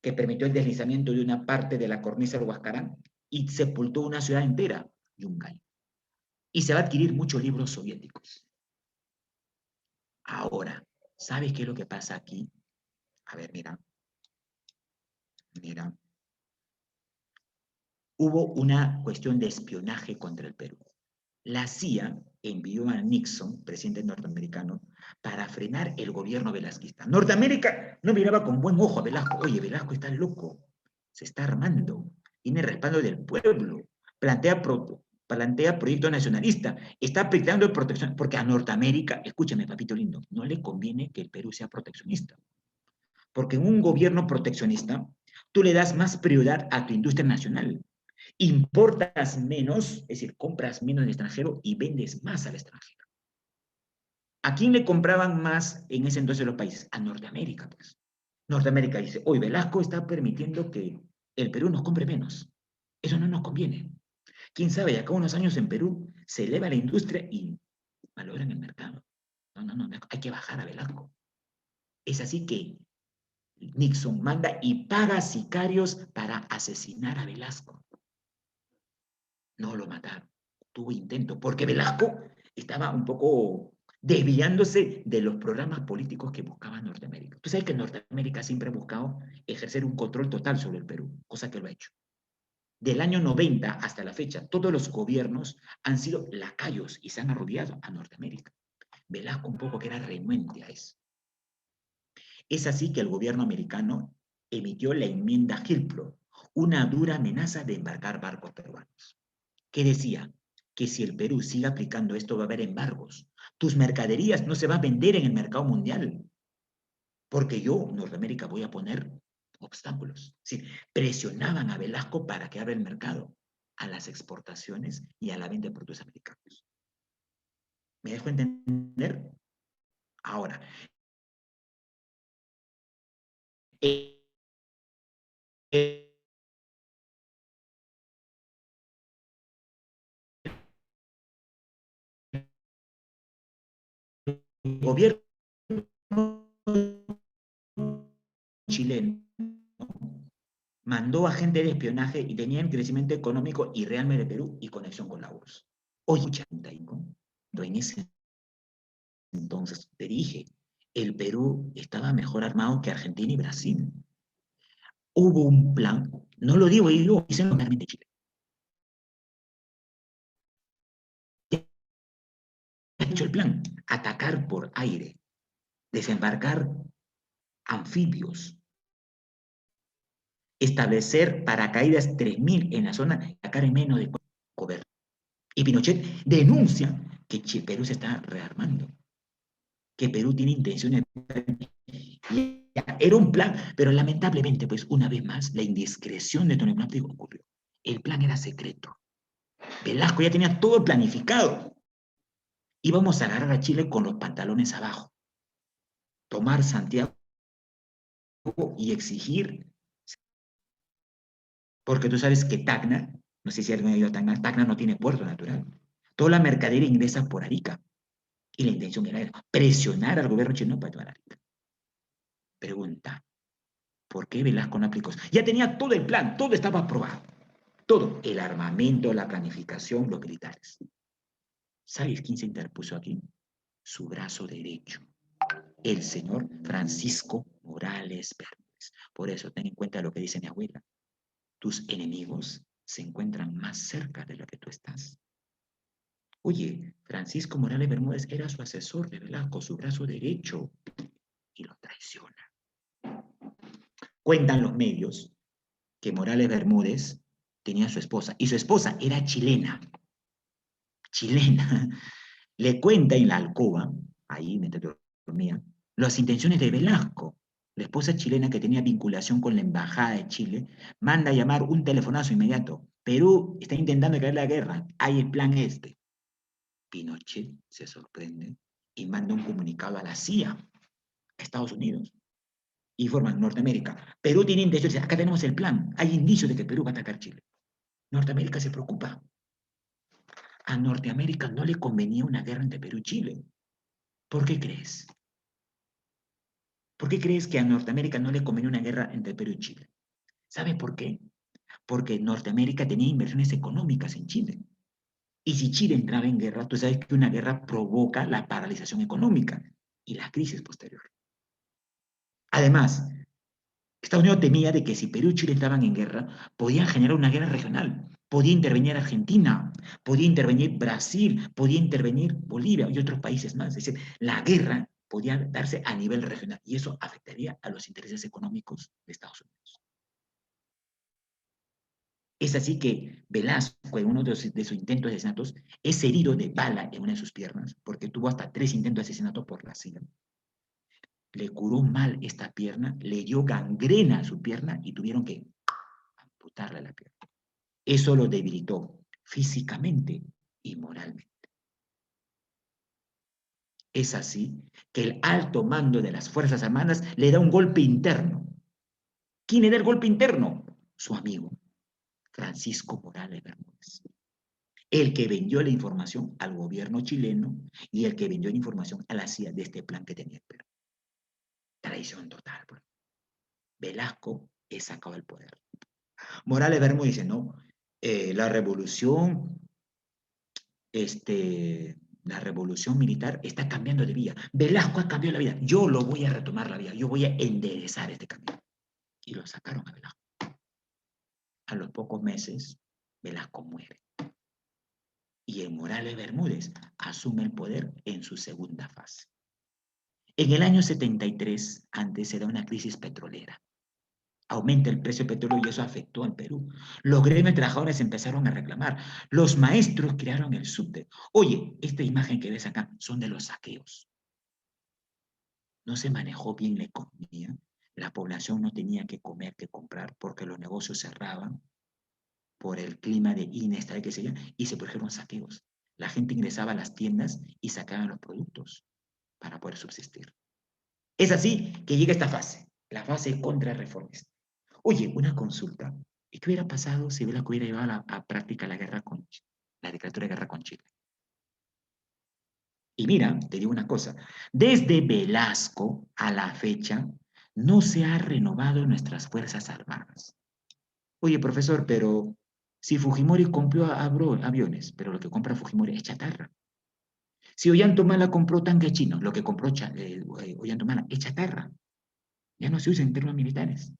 que permitió el deslizamiento de una parte de la cornisa del Huascarán y sepultó una ciudad entera? Yungay. y se va a adquirir muchos libros soviéticos. Ahora, ¿sabes qué es lo que pasa aquí? A ver, mira. Mira. Hubo una cuestión de espionaje contra el Perú. La CIA envió a Nixon, presidente norteamericano, para frenar el gobierno velasquista. Norteamérica no miraba con buen ojo a Velasco. Oye, Velasco está loco, se está armando, tiene respaldo del pueblo, plantea proyecto nacionalista, está aplicando protección, porque a Norteamérica, escúchame, papito lindo, no le conviene que el Perú sea proteccionista. Porque en un gobierno proteccionista, tú le das más prioridad a tu industria nacional. Importas menos, es decir, compras menos en el extranjero y vendes más al extranjero. ¿A quién le compraban más en ese entonces los países? A Norteamérica, pues. Norteamérica dice, hoy Velasco está permitiendo que el Perú nos compre menos. Eso no nos conviene. ¿Quién sabe? Acá unos años en Perú se eleva la industria y malogran el mercado. No, hay que bajar a Velasco. Es así que Nixon manda y paga sicarios para asesinar a Velasco. No lo mataron. Tuvo intento, porque Velasco estaba un poco desviándose de los programas políticos que buscaba Norteamérica. Tú sabes que Norteamérica siempre ha buscado ejercer un control total sobre el Perú, cosa que lo ha hecho. Del año 90 hasta la fecha, todos los gobiernos han sido lacayos y se han arrodillado a Norteamérica. Velasco un poco que era renuente a eso. Es así que el gobierno americano emitió la enmienda Gilpro, una dura amenaza de embarcar barcos peruanos, que decía que si el Perú sigue aplicando esto va a haber embargos. Tus mercaderías no se van a vender en el mercado mundial, porque yo, Norteamérica, voy a poner obstáculos. Sí, presionaban a Velasco para que abra el mercado a las exportaciones y a la venta de productos americanos. ¿Me dejo entender? Ahora, el gobierno chileno mandó a gente de espionaje y tenían crecimiento económico y realmente de Perú y conexión con la URSS. Oye, en ese entonces te dije, el Perú estaba mejor armado que Argentina y Brasil. Hubo un plan, no lo digo yo, dicen realmente Chile. Ha hecho el plan, atacar por aire, desembarcar anfibios, establecer paracaídas 3000 en la zona, atacar en menos de cobertura. Y Pinochet denuncia que Perú se está rearmando, que Perú tiene intenciones de... Era un plan, pero lamentablemente, pues una vez más, la indiscreción de Tony Blanco ocurrió. El plan era secreto. Velasco ya tenía todo planificado. Íbamos a agarrar a Chile con los pantalones abajo, tomar Santiago y exigir, porque tú sabes que Tacna, no sé si alguien ha ido a Tacna, Tacna no tiene puerto natural. Toda la mercadería ingresa por Arica. Y la intención era presionar al gobierno chileno para tomar Arica. Pregunta, ¿por qué Velasco no aplicó? Ya tenía todo el plan, todo estaba aprobado. Todo, el armamento, la planificación, los militares. ¿Sabes quién se interpuso aquí? Su brazo derecho, el señor Francisco Morales Bermúdez. Por eso, ten en cuenta lo que dice mi abuela. Tus enemigos se encuentran más cerca de lo que tú estás. Oye, Francisco Morales Bermúdez era su asesor de Velasco, su brazo derecho, y lo traiciona. Cuentan los medios que Morales Bermúdez tenía a su esposa, y su esposa era chilena. Chilena. Le cuenta en la alcoba, ahí mientras dormía, las intenciones de Velasco. La esposa chilena que tenía vinculación con la embajada de Chile, manda a llamar un telefonazo inmediato. Perú está intentando caer la guerra, hay el plan este. Pinochet se sorprende y manda un comunicado a la CIA, a Estados Unidos. Informan Norteamérica. Perú tiene intenciones, acá tenemos el plan. Hay indicios de que Perú va a atacar Chile. Norteamérica se preocupa. A Norteamérica no le convenía una guerra entre Perú y Chile. ¿Por qué crees? ¿Por qué crees que a Norteamérica no le convenía una guerra entre Perú y Chile? ¿Sabe por qué? Porque Norteamérica tenía inversiones económicas en Chile. Y si Chile entraba en guerra, tú sabes que una guerra provoca la paralización económica y la crisis posterior. Además, Estados Unidos temía de que si Perú y Chile estaban en guerra, podían generar una guerra regional. Podía intervenir Argentina, podía intervenir Brasil, podía intervenir Bolivia y otros países más. Es decir, la guerra podía darse a nivel regional y eso afectaría a los intereses económicos de Estados Unidos. Es así que Velasco, en uno de sus intentos de asesinatos, es herido de bala en una de sus piernas, porque tuvo hasta 3 intentos de asesinato por la CIA. Le curó mal esta pierna, le dio gangrena a su pierna y tuvieron que amputarle la pierna. Eso lo debilitó físicamente y moralmente. Es así que el alto mando de las Fuerzas Armadas le da un golpe interno. ¿Quién le da el golpe interno? Su amigo, Francisco Morales Bermúdez, el que vendió la información al gobierno chileno y el que vendió la información a la CIA de este plan que tenía el Perú. Traición total. Pues. Velasco es sacado del poder. Morales Bermúdez dice, no, la revolución la revolución militar está cambiando de vía. Velasco ha cambiado la vida. Yo lo voy a retomar la vía. Yo voy a enderezar este camino. Y lo sacaron a Velasco. A los pocos meses, Velasco muere. Y el Morales Bermúdez asume el poder en su segunda fase. En el año 73, antes se da una crisis petrolera. Aumenta el precio del petróleo y eso afectó al Perú. Los gremios de trabajadores empezaron a reclamar. Los maestros crearon el subte. Oye, esta imagen que ves acá son de los saqueos. No se manejó bien la economía. La población no tenía que comer, que comprar, porque los negocios cerraban por el clima de inestabilidad que se llama, y se produjeron saqueos. La gente ingresaba a las tiendas y sacaban los productos para poder subsistir. Es así que llega esta fase, la fase contrarreformista. Oye, una consulta. ¿Y qué hubiera pasado si Velasco hubiera llevado a práctica la guerra con la declaratoria de guerra con Chile? Y mira, te digo una cosa, desde Velasco a la fecha no se ha renovado nuestras Fuerzas Armadas. Oye, profesor, pero si Fujimori compró aviones, pero lo que compra Fujimori es chatarra. Si Ollantumala compró tanques chinos, lo que compró Ollantumala es chatarra. Ya no se usa en términos militares.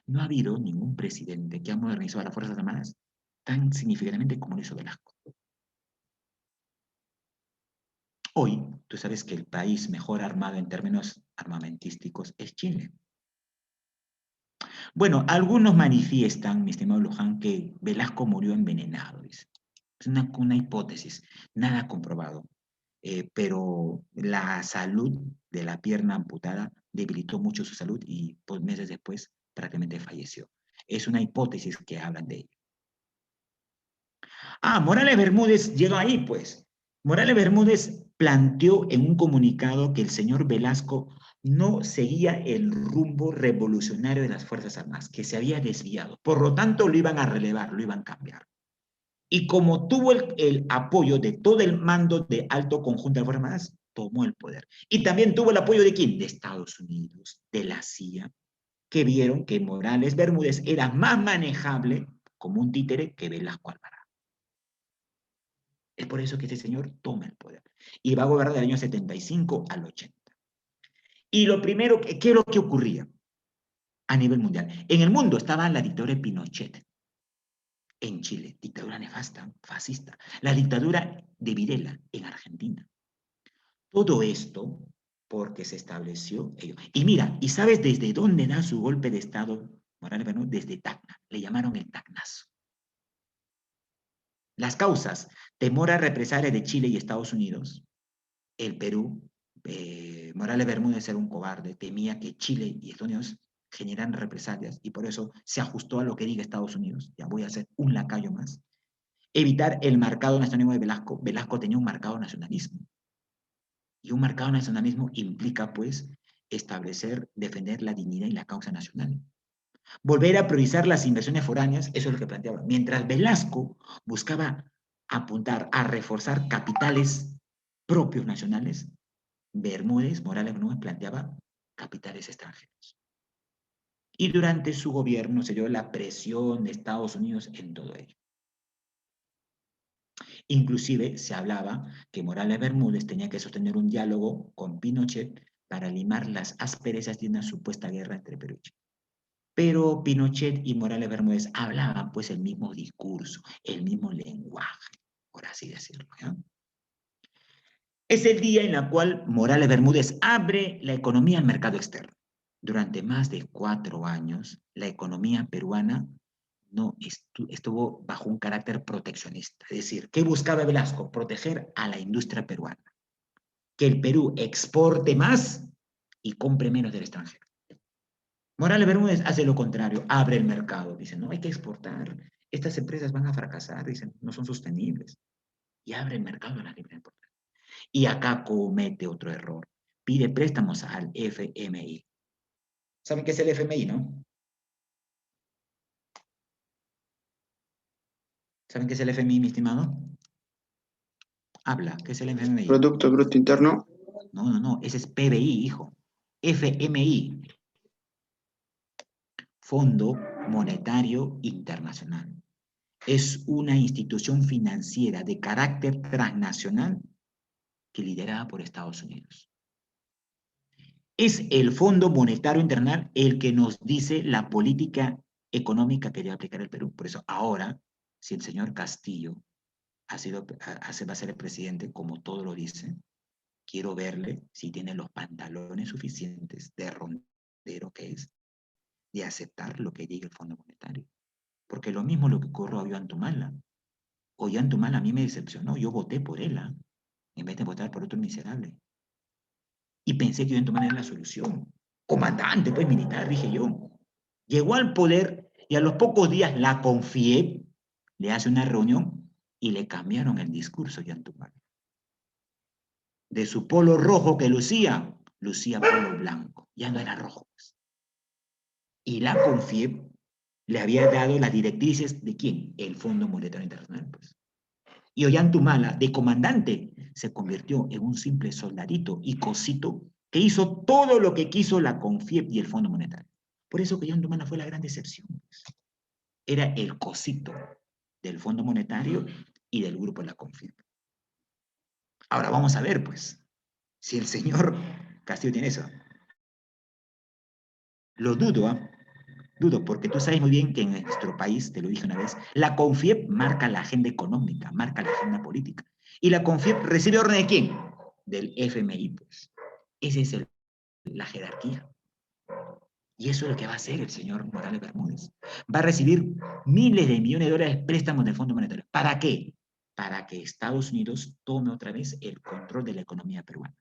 No ha habido ningún presidente que ha modernizado a las Fuerzas Armadas tan significativamente como lo hizo Velasco. Hoy, tú sabes que el país mejor armado en términos armamentísticos es Chile. Bueno, algunos manifiestan, mi estimado Luján, que Velasco murió envenenado. Dice. Es una hipótesis, nada comprobado. Pero la salud de la pierna amputada debilitó mucho su salud y pues, meses después prácticamente falleció. Es una hipótesis que hablan de ello. Ah, Morales Bermúdez llegó ahí, pues. Morales Bermúdez planteó en un comunicado que el señor Velasco no seguía el rumbo revolucionario de las Fuerzas Armadas, que se había desviado. Por lo tanto, lo iban a relevar, lo iban a cambiar. Y como tuvo el apoyo de todo el mando de alto conjunto de Fuerzas Armadas, tomó el poder. Y también tuvo el apoyo de ¿quién? De Estados Unidos, de la CIA, que vieron que Morales Bermúdez era más manejable como un títere que Velasco Alvarado. Es por eso que este señor toma el poder. Y va a gobernar del año 75 al 80. Y lo primero, ¿qué es lo que ocurría a nivel mundial? En el mundo estaba la dictadura de Pinochet. En Chile, dictadura nefasta, fascista. La dictadura de Videla en Argentina. Todo esto porque se estableció ello. Y mira, ¿y sabes desde dónde da su golpe de Estado Morales Bermúdez? Desde Tacna. Le llamaron el Tacnazo. Las causas, temor a represalias de Chile y Estados Unidos, el Perú, Morales Bermúdez era un cobarde, temía que Chile y Estados Unidos generan represalias y por eso se ajustó a lo que diga Estados Unidos, ya voy a hacer un lacayo más. Evitar el marcado nacionalismo de Velasco. Velasco tenía un marcado nacionalismo. Y un marcado nacionalismo implica, pues, establecer, defender la dignidad y la causa nacional. Volver a priorizar las inversiones foráneas, eso es lo que planteaba. Mientras Velasco buscaba apuntar a reforzar capitales propios nacionales, Morales Bermúdez planteaba capitales extranjeros. Y durante su gobierno se dio la presión de Estados Unidos en todo ello. Inclusive se hablaba que Morales Bermúdez tenía que sostener un diálogo con Pinochet para limar las asperezas de una supuesta guerra entre Perú y Chile. Pero Pinochet y Morales Bermúdez hablaban pues el mismo discurso, el mismo lenguaje, por así decirlo, ¿ya? Es el día en el cual Morales Bermúdez abre la economía al mercado externo. Durante más de 4 años, la economía peruana no estuvo bajo un carácter proteccionista. Es decir, ¿qué buscaba Velasco? Proteger a la industria peruana. Que el Perú exporte más y compre menos del extranjero. Morales Bermúdez hace lo contrario, abre el mercado. Dice, no, hay que exportar. Estas empresas van a fracasar, dicen, no son sostenibles. Y abre el mercado a la libre importación. Y acá comete otro error. Pide préstamos al FMI. ¿Saben qué es el FMI, no? ¿Saben qué es el FMI, mi estimado? Habla, ¿qué es el FMI? Producto Bruto Interno. No, ese es PBI, hijo. FMI, Fondo Monetario Internacional. Es una institución financiera de carácter transnacional que liderada por Estados Unidos. Es el Fondo Monetario Internacional el que nos dice la política económica que debe aplicar el Perú. Por eso ahora, si el señor Castillo va a ser el presidente, como todo lo dice, quiero verle si tiene los pantalones suficientes de rondero que es, de aceptar lo que diga el Fondo Monetario. Porque lo mismo lo que ocurrió a Ollantumala. Ollantumala a mí me decepcionó, yo voté por él, en vez de votar por otro miserable. Y pensé que Ollantumala era la solución. Comandante, pues militar, dije yo. Llegó al poder y a los pocos días la CONFIEP le hace una reunión y le cambiaron el discurso a Ollantumala. De su polo rojo que lucía polo blanco. Ya no era rojo. Y la CONFIEP le había dado las directrices de ¿quién? El Fondo Monetario Internacional, pues. Y Ollantumala, de comandante, se convirtió en un simple soldadito y cosito que hizo todo lo que quiso la CONFIEP y el Fondo Monetario. Por eso que Ollantumala fue la gran decepción. Pues. Era el cosito del Fondo Monetario y del grupo de la CONFIEP. Ahora vamos a ver, pues, si el señor Castillo tiene eso. Lo dudo, ¿eh? Dudo, porque tú sabes muy bien que en nuestro país, te lo dije una vez, la CONFIEP marca la agenda económica, marca la agenda política. ¿Y la CONFIEP recibe orden de quién? Del FMI, pues. Esa es la jerarquía. Y eso es lo que va a hacer el señor Morales Bermúdez. Va a recibir miles de millones de dólares de préstamos del Fondo Monetario. ¿Para qué? Para que Estados Unidos tome otra vez el control de la economía peruana.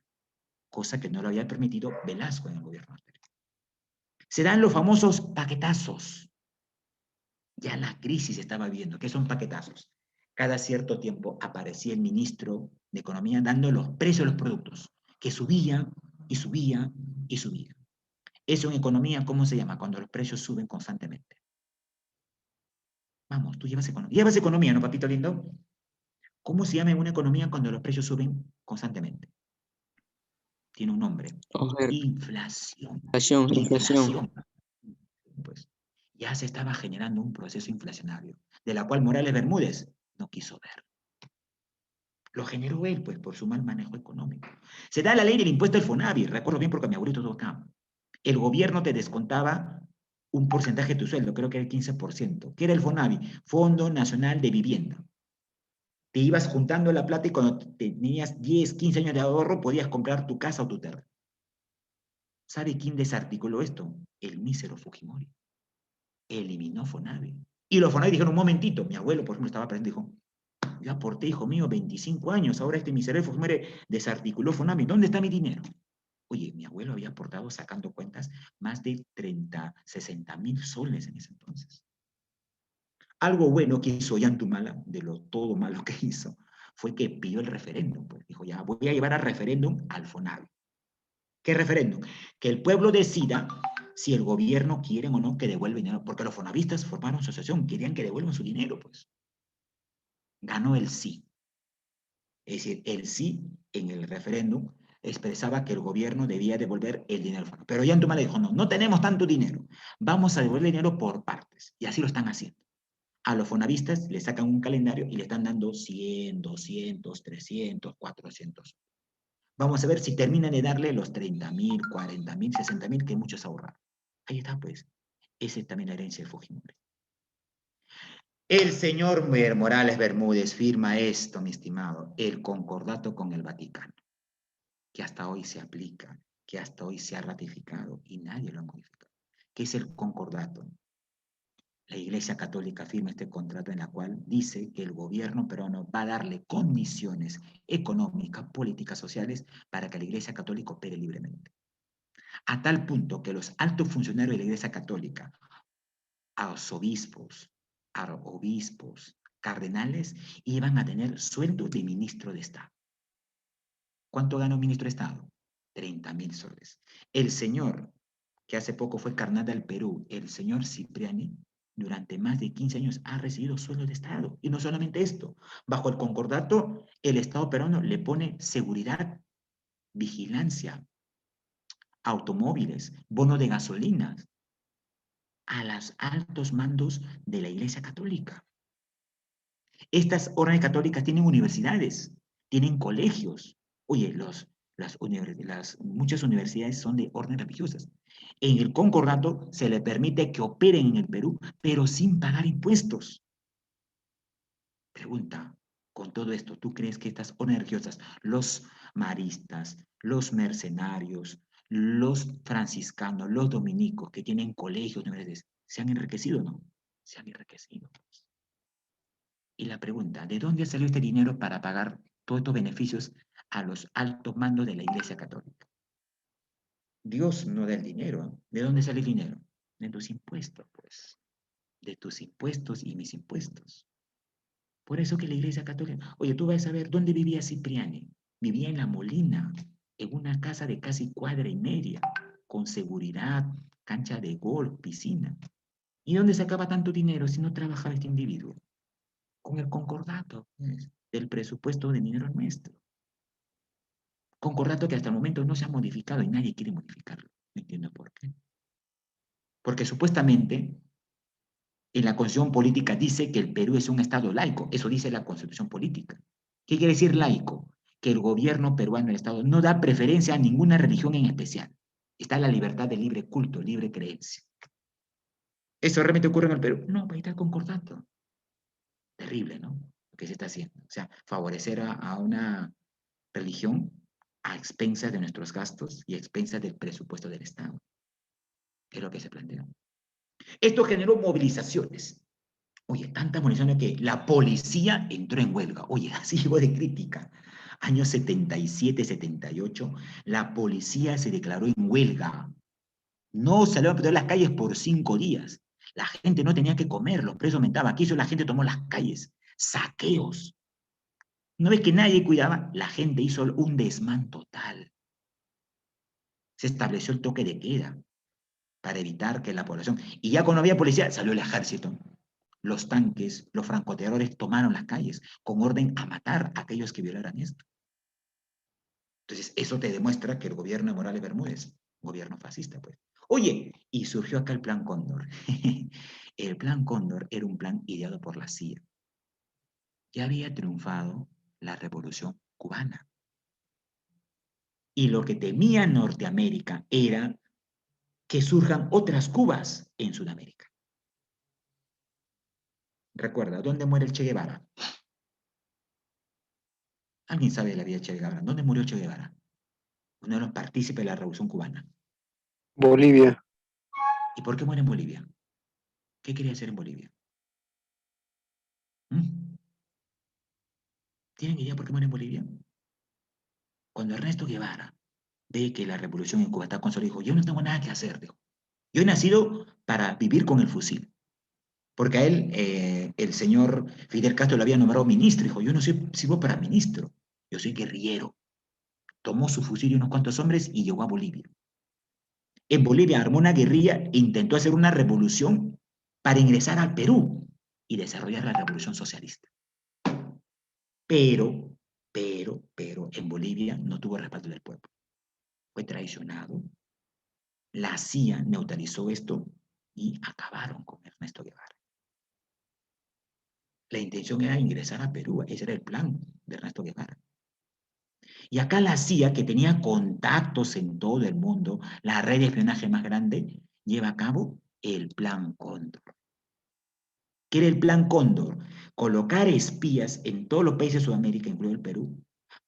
Cosa que no lo había permitido Velasco en el gobierno anterior. Se dan los famosos paquetazos. Ya la crisis estaba viendo. ¿Qué son paquetazos? Cada cierto tiempo aparecía el ministro de Economía dando los precios de los productos, que subían y subían y subían. Eso en economía, ¿cómo se llama? Cuando los precios suben constantemente. Vamos, tú llevas economía. Llevas economía, ¿no, papito lindo? ¿Cómo se llama en una economía cuando los precios suben constantemente? Tiene un nombre. Inflación. Inflación. Pues ya se estaba generando un proceso inflacionario, de la cual Morales Bermúdez no quiso ver. Lo generó él, pues, por su mal manejo económico. Se da la ley del impuesto al FONAVI, recuerdo bien porque mi abuelito estuvo acá. El gobierno te descontaba un porcentaje de tu sueldo, creo que era el 15%. ¿Qué era el FONAVI? Fondo Nacional de Vivienda. Te ibas juntando la plata y cuando tenías 10, 15 años de ahorro podías comprar tu casa o tu terreno. ¿Sabe quién desarticuló esto? El mísero Fujimori. Eliminó FONAVI. Y los FONAVI dijeron, un momentito, mi abuelo, por ejemplo, estaba presente y dijo, yo aporté, hijo mío, 25 años, ahora este miserable Fujimori desarticuló FONAVI, ¿dónde está mi dinero? Oye, mi abuelo había aportado, sacando cuentas, más de 30, 60.000 soles en ese entonces. Algo bueno que hizo Ollantumala, de lo todo malo que hizo, fue que pidió el referéndum. Pues. Dijo, ya, voy a llevar al referéndum al FONAVI. ¿Qué referéndum? Que el pueblo decida si el gobierno quiere o no que devuelva dinero, porque los fonavistas formaron asociación, querían que devuelvan su dinero, pues. Ganó el sí. Es decir, el sí en el referéndum expresaba que el gobierno debía devolver el dinero. Pero Ollantumala dijo, no, no tenemos tanto dinero, vamos a devolver el dinero por partes. Y así lo están haciendo. A los fonavistas le sacan un calendario y le están dando 100, 200, 300, 400. Vamos a ver si terminan de darle los 30.000, 40.000, 60.000 que muchos ahorraron. Ahí está, pues. Esa es también la herencia de Fujimori. El señor Morales Bermúdez firma esto, mi estimado, el concordato con el Vaticano, que hasta hoy se aplica, que hasta hoy se ha ratificado y nadie lo ha modificado. ¿Qué es el concordato? La Iglesia Católica firma este contrato en el cual dice que el gobierno peruano va a darle condiciones económicas, políticas, sociales para que la Iglesia Católica opere libremente. A tal punto que los altos funcionarios de la Iglesia Católica, arzobispos, obispos, cardenales, iban a tener sueldo de ministro de Estado. ¿Cuánto gana un ministro de Estado? 30.000 soles. El señor, que hace poco fue cardenal del Perú, el señor Cipriani, durante más de 15 años ha recibido sueldo de Estado. Y no solamente esto, bajo el concordato, el Estado peruano le pone seguridad, vigilancia, automóviles, bono de gasolina a los altos mandos de la Iglesia Católica. Estas órdenes católicas tienen universidades, tienen colegios. Oye, muchas universidades son de órdenes religiosas. En el concordato se le permite que operen en el Perú, pero sin pagar impuestos. Pregunta, con todo esto, ¿tú crees que estas órdenes religiosas, los maristas, los mercenarios, los franciscanos, los dominicos que tienen colegios, universidades, se han enriquecido o no? Se han enriquecido. Y la pregunta, ¿de dónde salió este dinero para pagar todos estos beneficios a los altos mandos de la Iglesia Católica? Dios no da el dinero. ¿De dónde sale el dinero? De tus impuestos, pues. De tus impuestos y mis impuestos. Por eso que la Iglesia Católica... Oye, tú vas a ver dónde vivía Cipriani. Vivía en La Molina, en una casa de casi 1,5 cuadras, con seguridad, cancha de golf, piscina. ¿Y dónde sacaba tanto dinero si no trabajaba este individuo? Con el concordato, pues, del presupuesto de dinero nuestro. Concordato que hasta el momento no se ha modificado y nadie quiere modificarlo. No entiendo por qué. Porque supuestamente en la Constitución Política dice que el Perú es un Estado laico. Eso dice la Constitución Política. ¿Qué quiere decir laico? Que el gobierno peruano, el Estado, no da preferencia a ninguna religión en especial. Está la libertad de libre culto, libre creencia. ¿Eso realmente ocurre en el Perú? No, ahí está el concordato. Terrible, ¿no? Lo que se está haciendo. O sea, favorecer a una religión a expensas de nuestros gastos y a expensas del presupuesto del Estado. Es lo que se planteó. Esto generó movilizaciones. Oye, tanta movilización que la policía entró en huelga. Oye, así llegó de crítica. Años 77, 78, la policía se declaró en huelga. No salió a patrullar las calles por 5 días. La gente no tenía que comer, los precios aumentaban. Aquí hizo la gente tomó las calles. Saqueos. ¿No ves que nadie cuidaba? La gente hizo un desmán total. Se estableció el toque de queda para evitar que la población... Y ya cuando había policía, salió el ejército. Los tanques, los francotiradores tomaron las calles con orden a matar a aquellos que violaran esto. Entonces, eso te demuestra que el gobierno de Morales Bermúdez, gobierno fascista, pues. Oye, y surgió acá el Plan Cóndor. El Plan Cóndor era un plan ideado por la CIA. Ya había triunfado la Revolución Cubana. Y lo que temía Norteamérica era que surjan otras Cubas en Sudamérica. Recuerda, ¿dónde muere el Che Guevara? ¿Alguien sabe de la vida de Che Guevara? ¿Dónde murió Che Guevara? Uno de los partícipes de la Revolución Cubana. Bolivia. ¿Y por qué muere en Bolivia? ¿Qué quería hacer en Bolivia? ¿Mm? ¿Tienen idea por qué muere en Bolivia? Cuando Ernesto Guevara ve que la revolución en Cuba está consolidada, dijo, yo no tengo nada que hacer, dijo. Yo he nacido para vivir con el fusil. Porque a él, el señor Fidel Castro lo había nombrado ministro. Dijo, yo no sirvo para ministro, yo soy guerrillero. Tomó su fusil y unos cuantos hombres y llegó a Bolivia. En Bolivia armó una guerrilla e intentó hacer una revolución para ingresar al Perú y desarrollar la revolución socialista. Pero, en Bolivia no tuvo respaldo del pueblo. Fue traicionado. La CIA neutralizó esto y acabaron con Ernesto Guevara. La intención era ingresar a Perú, ese era el plan de Ernesto Guevara. Y acá la CIA, que tenía contactos en todo el mundo, la red de espionaje más grande, lleva a cabo el Plan Cóndor. ¿Qué era el Plan Cóndor? Colocar espías en todos los países de Sudamérica, incluido el Perú,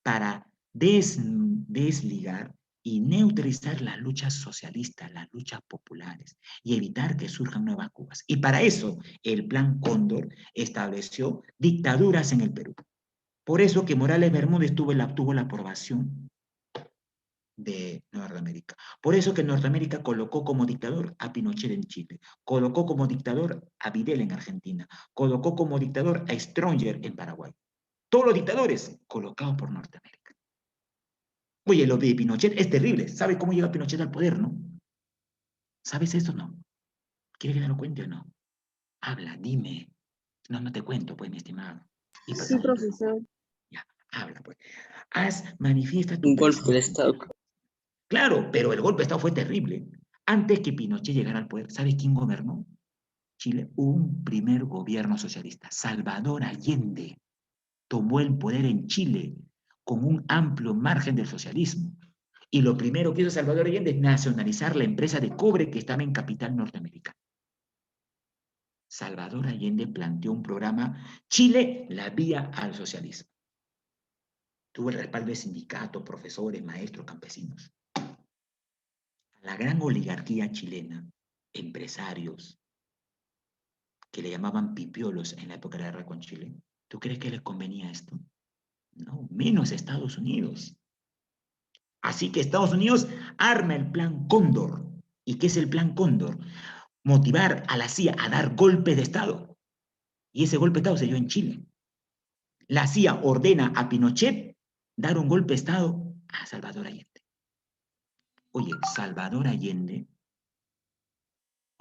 para desligar y neutralizar las luchas socialistas, las luchas populares, y evitar que surjan nuevas Cubas. Y para eso, el Plan Cóndor estableció dictaduras en el Perú. Por eso que Morales Bermúdez tuvo la aprobación de Norteamérica. Por eso que Norteamérica colocó como dictador a Pinochet en Chile, colocó como dictador a Videla en Argentina, colocó como dictador a Stroessner en Paraguay. Todos los dictadores colocados por Norteamérica. Oye, lo de Pinochet es terrible. ¿Sabe cómo llega Pinochet al poder, no? ¿Sabes eso o no? ¿Quieres que te lo cuente o no? Habla, dime. No, no te cuento, pues, mi estimado. Y Sí, perdón. profesor. Ya, habla, pues. Manifiesta tu Un golpe de presencia. Estado. Claro, pero el golpe de Estado fue terrible. Antes que Pinochet llegara al poder, ¿sabes quién gobernó Chile? Un primer gobierno socialista. Salvador Allende tomó el poder en Chile con un amplio margen del socialismo. Y lo primero que hizo Salvador Allende es nacionalizar la empresa de cobre que estaba en capital norteamericana. Salvador Allende planteó un programa, Chile, la vía al socialismo. Tuvo el respaldo de sindicatos, profesores, maestros, campesinos. La gran oligarquía chilena, empresarios, que le llamaban pipiolos en la época de la guerra con Chile, ¿tú crees que les convenía esto? No, menos Estados Unidos. Así que Estados Unidos arma el Plan Cóndor. ¿Y qué es el Plan Cóndor? Motivar a la CIA a dar golpe de Estado. Y ese golpe de Estado se dio en Chile. La CIA ordena a Pinochet dar un golpe de Estado a Salvador Allende. Oye, Salvador Allende,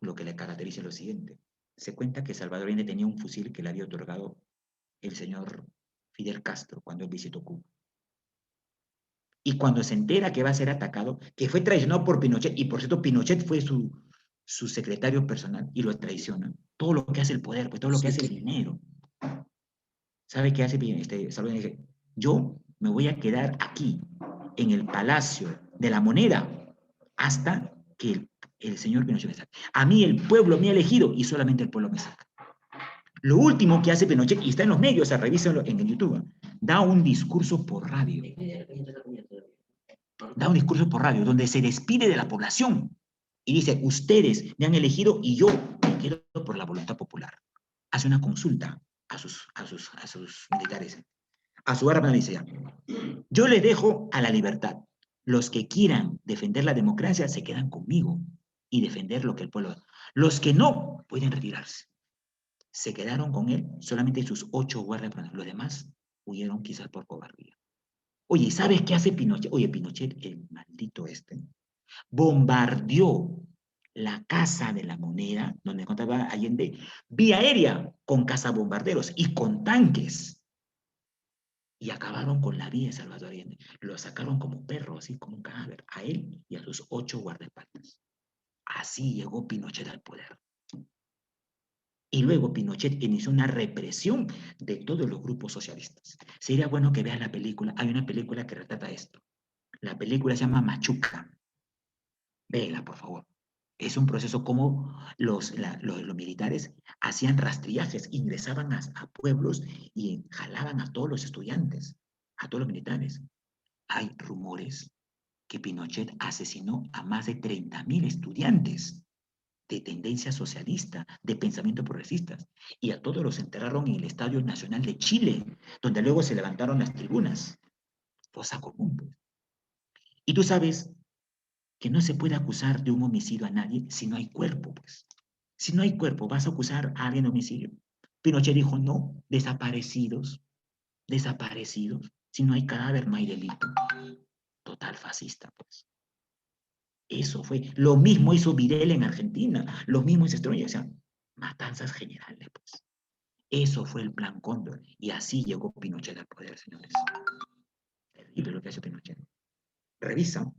lo que le caracteriza es lo siguiente. Se cuenta que Salvador Allende tenía un fusil que le había otorgado el señor Fidel Castro cuando él visitó Cuba. Y cuando se entera que va a ser atacado, que fue traicionado por Pinochet, y por cierto Pinochet fue su secretario personal, y lo traiciona. Todo lo que hace el poder, pues todo lo que hace el dinero. ¿Sabe qué hace Salvador? Dice, yo me voy a quedar aquí, en el Palacio de la Moneda, hasta que el señor Pinochet me saque. A mí el pueblo me ha elegido y solamente el pueblo me saca. Lo último que hace Pinochet, y está en los medios, revísenlo en YouTube, da un discurso por radio. Da un discurso por radio donde se despide de la población y dice, ustedes me han elegido y yo me quedo por la voluntad popular. Hace una consulta a sus militares, a su arma, dice, yo les dejo a la libertad. Los que quieran defender la democracia se quedan conmigo y defender lo que el pueblo... Los que no, pueden retirarse. Se quedaron con él solamente sus 8 guardias, los demás huyeron quizás por cobardía. Oye, ¿sabes qué hace Pinochet? Oye, Pinochet, el maldito bombardeó la Casa de la Moneda, donde encontraba Allende, vía aérea, con cazabombarderos y con tanques. Y acabaron con la vida de Salvador Allende. Lo sacaron como perro, así como un cadáver, a él y a sus 8 guardaespaldas. Así llegó Pinochet al poder. Y luego Pinochet inició una represión de todos los grupos socialistas. Sería bueno que vean la película. Hay una película que retrata esto. La película se llama Machuca. Véela, por favor. Es un proceso como los militares hacían rastrillajes, ingresaban a pueblos y jalaban a todos los estudiantes, a todos los militares. Hay rumores que Pinochet asesinó a más de 30.000 estudiantes de tendencia socialista, de pensamiento progresistas, y a todos los enterraron en el Estadio Nacional de Chile, donde luego se levantaron las tribunas. Cosa común, pues. Y tú sabes que no se puede acusar de un homicidio a nadie si no hay cuerpo, pues. Si no hay cuerpo, ¿vas a acusar a alguien de homicidio? Pinochet dijo, no, desaparecidos, desaparecidos. Si no hay cadáver, no hay delito. Total fascista, pues. Eso fue. Lo mismo hizo Videla en Argentina, lo mismo hizo Stroessner, o sea, matanzas generales, pues. Eso fue el Plan Cóndor, y así llegó Pinochet al poder, señores. Terrible lo que hace Pinochet. Revisa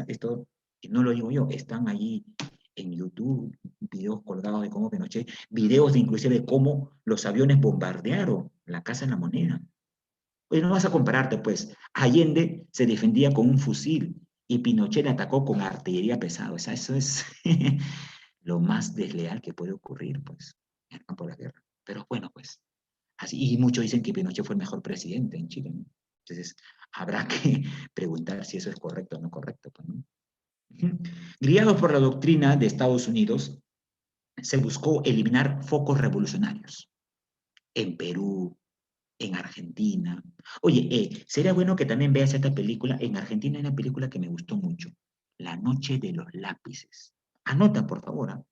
esto, y no lo digo yo, están allí en YouTube, videos colgados de cómo Pinochet, videos de inclusive de cómo los aviones bombardearon la Casa de la Moneda. Pues no vas a compararte, pues. Allende se defendía con un fusil y Pinochet le atacó con artillería pesada. O sea, eso es lo más desleal que puede ocurrir, pues, en el campo de la guerra. Pero bueno, pues, así, y muchos dicen que Pinochet fue el mejor presidente en Chile, ¿no? Entonces, habrá que preguntar si eso es correcto o no correcto, pues, ¿no? Guiados por la doctrina de Estados Unidos, se buscó eliminar focos revolucionarios en Perú, en Argentina. Oye, sería bueno que también veas esta película. En Argentina hay una película que me gustó mucho, La Noche de los Lápices. Anota, por favor, ¿ah?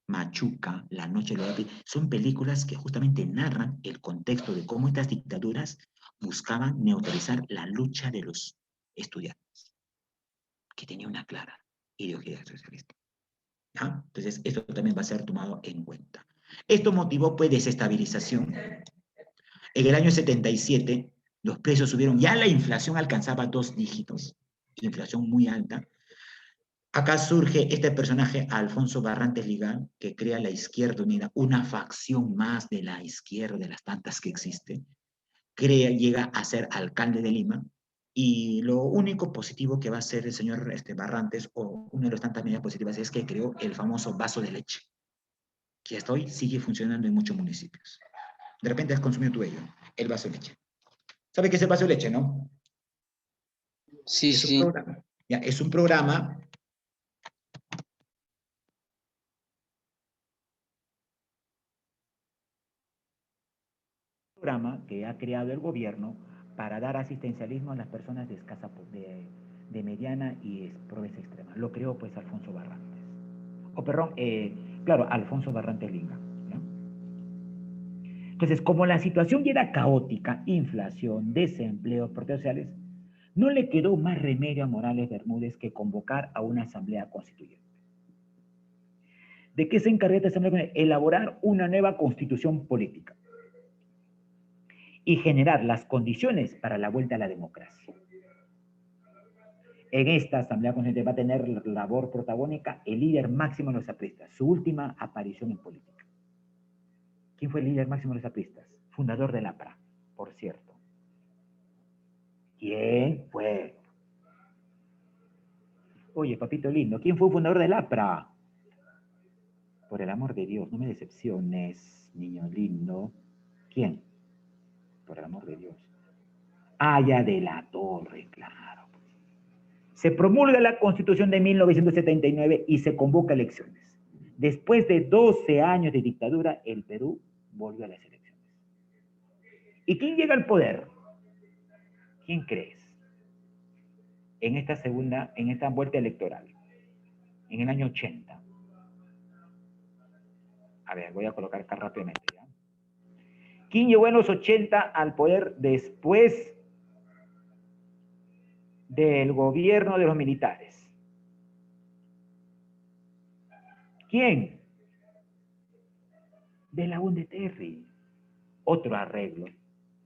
Machuca, La Noche de los Lápices. Son películas que justamente narran el contexto de cómo estas dictaduras buscaban neutralizar la lucha de los estudiantes, que tenía una clara ideología socialista. ¿Ya? Entonces, esto también va a ser tomado en cuenta. Esto motivó, pues, desestabilización. En el año 77, los precios subieron, ya la inflación alcanzaba 2 dígitos, inflación muy alta. Acá surge este personaje, Alfonso Barrantes Ligal, que crea la Izquierda Unida, una facción más de la izquierda, de las tantas que existe. Llega a ser alcalde de Lima, y lo único positivo que va a hacer el señor Barrantes, o una de las tantas medidas positivas, es que creó el famoso vaso de leche, que hasta hoy sigue funcionando en muchos municipios. De repente has consumido tu ello, el vaso de leche. ¿Sabe qué es el vaso de leche, no? Sí, Es un sí. programa. Ya, es un programa que ha creado el gobierno para dar asistencialismo a las personas de escasa, de mediana y pobreza extrema. Lo creó pues Alfonso Barrantes. Perdón, claro, Alfonso Barrantes Linga, ¿no? Entonces, como la situación ya era caótica, inflación, desempleo, protestas sociales, no le quedó más remedio a Morales Bermúdez que convocar a una asamblea constituyente. ¿De qué se encarga esta asamblea? Elaborar una nueva constitución política y generar las condiciones para la vuelta a la democracia. En esta asamblea constituyente va a tener labor protagónica el líder máximo de los apristas, su última aparición en política. ¿Quién fue el líder máximo de los apristas? Fundador del APRA, por cierto. ¿Quién fue? Oye, papito lindo, ¿quién fue el fundador del APRA? Por el amor de Dios, no me decepciones, niño lindo. ¿Quién? Por el amor de Dios. Aya de la Torre, claro. Se promulga la Constitución de 1979 y se convoca elecciones. Después de 12 años de dictadura, el Perú volvió a las elecciones. ¿Y quién llega al poder? ¿Quién crees? En esta vuelta electoral, en el año 80. A ver, voy a colocar acá rápidamente, ¿ya? ¿Quién llegó en los 80 al poder después del gobierno de los militares? ¿Quién? De la UNDTR. Otro arreglo.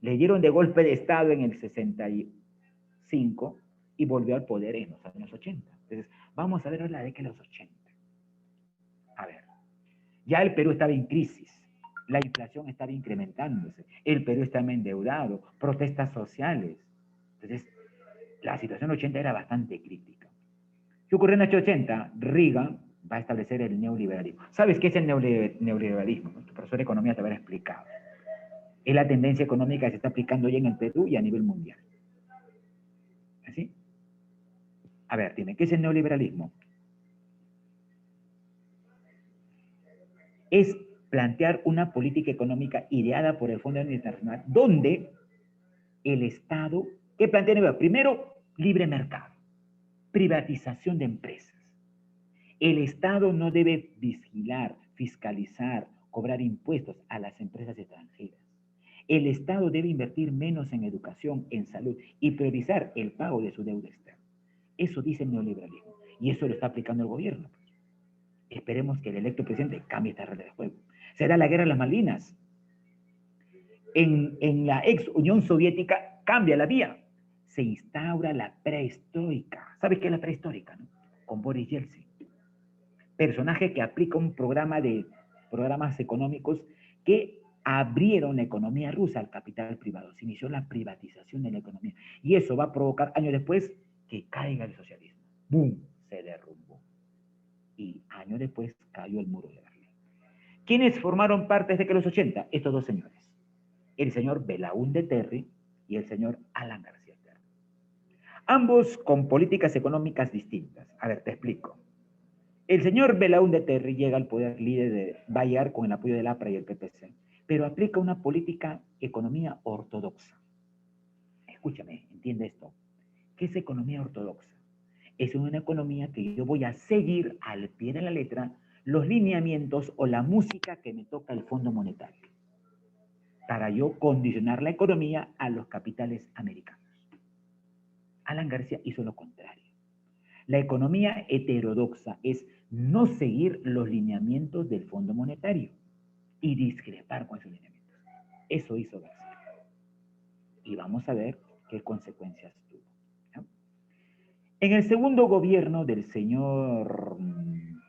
Le dieron de golpe de Estado en el 65 y volvió al poder en los años 80. Entonces, vamos a ver la década de los 80. A ver, ya el Perú estaba en crisis, la inflación estaba incrementándose, el Perú estaba endeudado, protestas sociales. Entonces, la situación 80 era bastante crítica. ¿Qué ocurrió en el 80? Reagan va a establecer el neoliberalismo. ¿Sabes qué es el neoliberalismo? Tu profesor de economía te habrá explicado. Es la tendencia económica que se está aplicando ya en el Perú y a nivel mundial. ¿Así? A ver, dime, ¿qué es el neoliberalismo? Es plantear una política económica ideada por el Fondo Monetario Internacional, donde el Estado, ¿qué plantea? Primero, libre mercado, privatización de empresas. El Estado no debe vigilar, fiscalizar, cobrar impuestos a las empresas extranjeras. El Estado debe invertir menos en educación, en salud y priorizar el pago de su deuda externa. Eso dice el neoliberalismo y eso lo está aplicando el gobierno. Esperemos que el electo presidente cambie esta regla de juego. Será la guerra de las Malvinas. En la ex Unión Soviética cambia la vía. Se instaura la prehistórica. ¿Sabes qué es la prehistórica, no? Con Boris Yeltsin. personaje que aplica un programa de programas económicos que abrieron la economía rusa al capital privado. Se inició la privatización de la economía. Y eso va a provocar años después que caiga el socialismo. ¡Bum! Se derrumbó. Y años después cayó el muro de Berlín. ¿Quiénes formaron parte desde que los 80? Estos dos señores. El señor Belaúnde Terry y el señor Alan García Terry. Ambos con políticas económicas distintas. A ver, te explico. El señor Belaúnde Terry llega al poder líder de Bayar con el apoyo del APRA y el PPC, pero aplica una política economía ortodoxa. Escúchame, entiende esto. ¿Qué es economía ortodoxa? Es una economía que yo voy a seguir al pie de la letra los lineamientos o la música que me toca el Fondo Monetario para yo condicionar la economía a los capitales americanos. Alan García hizo lo contrario. La economía heterodoxa es no seguir los lineamientos del Fondo Monetario y discrepar con esos lineamientos. Eso hizo García. Y vamos a ver qué consecuencias tuvo. ¿No? En el segundo gobierno del señor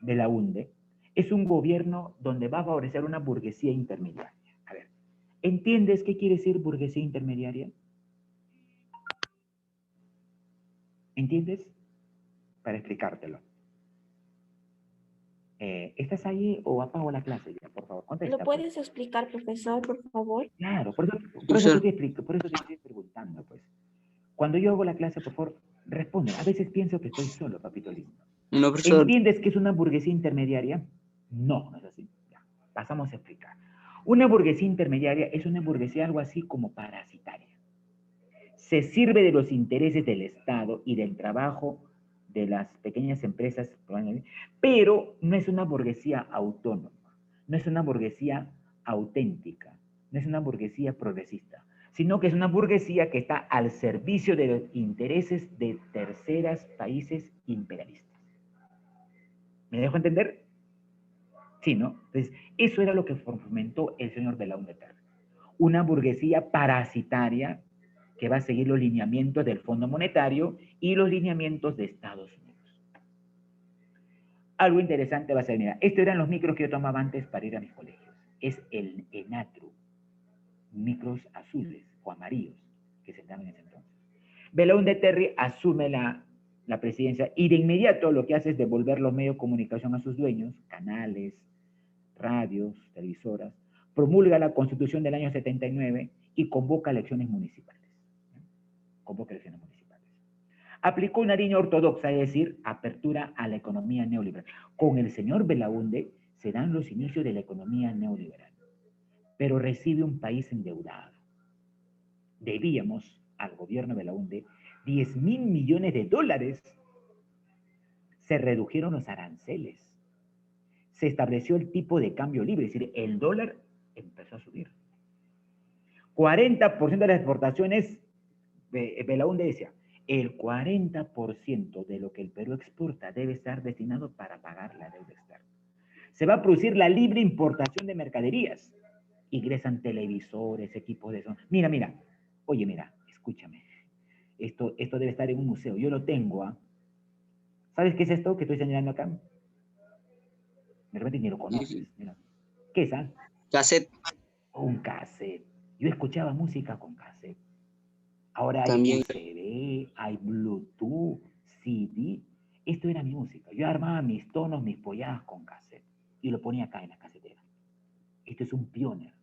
Belaúnde, es un gobierno donde va a favorecer una burguesía intermediaria. A ver, ¿entiendes qué quiere decir burguesía intermediaria? ¿Entiendes? Para explicártelo. ¿Estás ahí o apago la clase ya? Por favor, contesta. ¿Lo puedes explicar, profesor, por favor? Claro, por eso te estoy preguntando, pues. Cuando yo hago la clase, por favor, responde. A veces pienso que estoy solo, papito lindo. No, profesor. ¿Entiendes que es una burguesía intermediaria? No, no es así. Ya, pasamos a explicar. Una burguesía intermediaria es una burguesía algo así como parasitaria. Se sirve de los intereses del Estado y del trabajo de las pequeñas empresas, pero no es una burguesía autónoma, no es una burguesía auténtica, no es una burguesía progresista, sino que es una burguesía que está al servicio de los intereses de terceros países imperialistas. ¿Me dejo entender? Sí, ¿no? Entonces, eso era lo que fomentó el señor Belaúnde Terry. Una burguesía parasitaria que va a seguir los lineamientos del Fondo Monetario y los lineamientos de Estados Unidos. Algo interesante va a ser, mira, estos eran los micros que yo tomaba antes para ir a mis colegios. Es el ENATRU, micros azules o amarillos que se daban en ese entonces. Belaúnde Terry asume la presidencia y de inmediato lo que hace es devolver los medios de comunicación a sus dueños, canales, radios, televisoras, promulga la Constitución del año 79 y convoca elecciones municipales. Aplicó una línea ortodoxa, es decir, apertura a la economía neoliberal. Con el señor Belaúnde se dan los inicios de la economía neoliberal, pero recibe un país endeudado. Debíamos al gobierno de Belaúnde 10.000 millones de dólares. Se redujeron los aranceles. Se estableció el tipo de cambio libre, es decir, el dólar empezó a subir. 40% de las exportaciones, Belaúnde decía, el 40% de lo que el Perú exporta debe estar destinado para pagar la deuda externa. Se va a producir la libre importación de mercaderías. Ingresan televisores, equipos de sonido. Mira, oye, mira, escúchame. Esto debe estar en un museo. Yo lo tengo, ¿ah? ¿Sabes qué es esto que estoy señalando acá? De repente ni lo conoces. Mira. ¿Qué es? Cassette. Un cassette. Yo escuchaba música con cassette. Ahora hay También. USB, hay Bluetooth, CD. Esto era mi música. Yo armaba mis tonos, mis polladas con cassette. Y lo ponía acá en la casetera. Esto es un Pioneer,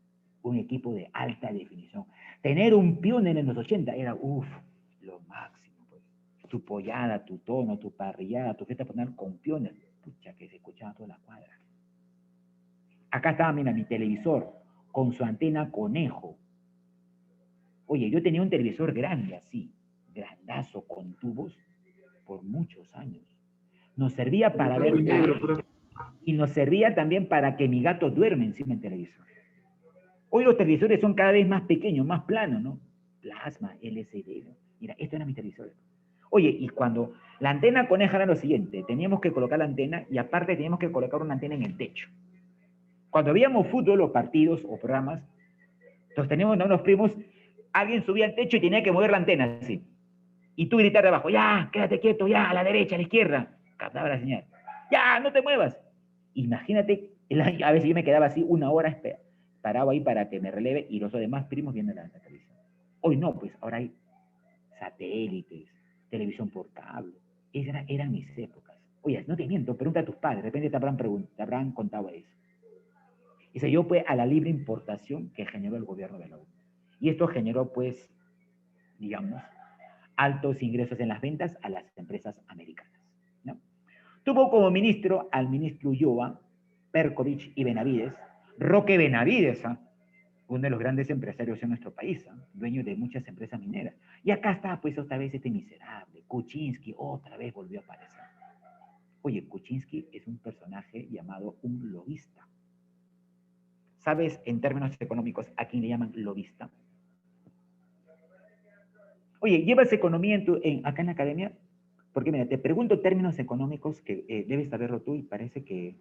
un equipo de alta definición. Tener un Pioneer en los 80 era, lo máximo. Pues. Tu pollada, tu tono, tu parrillada, tu fiesta poner con Pioneer. Pucha, que se escuchaba toda la cuadra. Acá estaba, mira, mi televisor con su antena conejo. Oye, yo tenía un televisor grande así, grandazo, con tubos, por muchos años. Nos servía para ver y nos servía también para que mi gato duerme encima del televisor. Hoy los televisores son cada vez más pequeños, más planos, ¿no? Plasma, LCD. ¿No? Mira, esto era mi televisor. Oye, y cuando la antena coneja era lo siguiente, teníamos que colocar la antena y aparte teníamos que colocar una antena en el techo. Cuando veíamos fútbol o partidos o programas, entonces teníamos unos primos, alguien subía al techo y tenía que mover la antena así. Y tú gritar de abajo, ya, quédate quieto, ya, a la derecha, a la izquierda. Captaba la señal. Ya, no te muevas. Imagínate, a veces yo me quedaba así una hora parado ahí para que me releve y los demás primos viendo la televisión. Hoy no, pues ahora hay satélites, televisión por cable. Esas eran mis épocas. Oye, no te miento, pregunta a tus padres, de repente te habrán contado eso. Y se dio pues a la libre importación que generó el gobierno de la U. Y esto generó pues, digamos, altos ingresos en las ventas a las empresas americanas, ¿no? Tuvo como ministro al ministro Ulloa, Perkovich y Benavides, Roque Benavides, ¿eh? Uno de los grandes empresarios en nuestro país, ¿eh? Dueño de muchas empresas mineras. Y acá está pues otra vez este miserable, Kuczynski, otra vez volvió a aparecer. Oye, Kuczynski es un personaje llamado un lobista. ¿Sabes en términos económicos a quién le llaman lobista? Oye, ¿llevas economía acá en la academia? Porque mira, te pregunto términos económicos que debes saberlo tú y parece que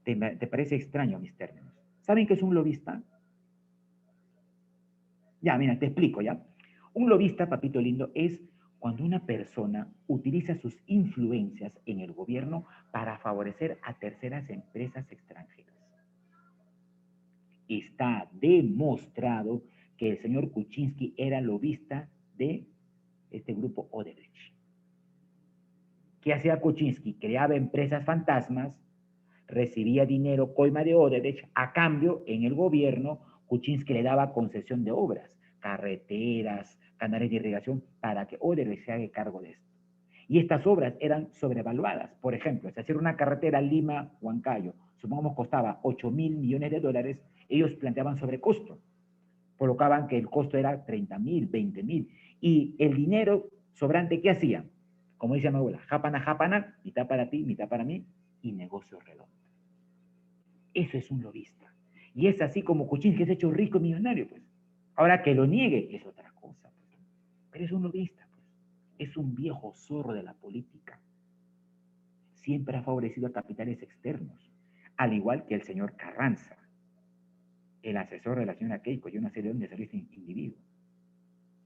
te parece extraño mis términos. ¿Saben qué es un lobista? Ya, mira, te explico, ¿ya? Un lobista, papito lindo, es cuando una persona utiliza sus influencias en el gobierno para favorecer a terceras empresas extranjeras. Está demostrado que el señor Kuczynski era lobista de este grupo Odebrecht. ¿Qué hacía Kuczynski? Creaba empresas fantasmas, recibía dinero, coima de Odebrecht, a cambio, en el gobierno, Kuczynski le daba concesión de obras, carreteras, canales de irrigación, para que Odebrecht se haga cargo de esto. Y estas obras eran sobrevaluadas. Por ejemplo, si hacer una carretera Lima-Huancayo, supongamos costaba 8.000 millones de dólares, ellos planteaban sobrecosto. Colocaban que el costo era 30.000, 20.000. Y el dinero sobrante, ¿qué hacían? Como dice mi abuela, japana, mitad para ti, mitad para mí, y negocio redondo. Eso es un lobista. Y es así como Kuczynski se ha hecho rico y millonario, pues. Ahora que lo niegue es otra cosa, pues. Pero es un lobista, pues. Es un viejo zorro de la política. Siempre ha favorecido a capitales externos, al igual que el señor Carranza, el asesor de la señora Keiko. Yo no sé de dónde salió ese individuo.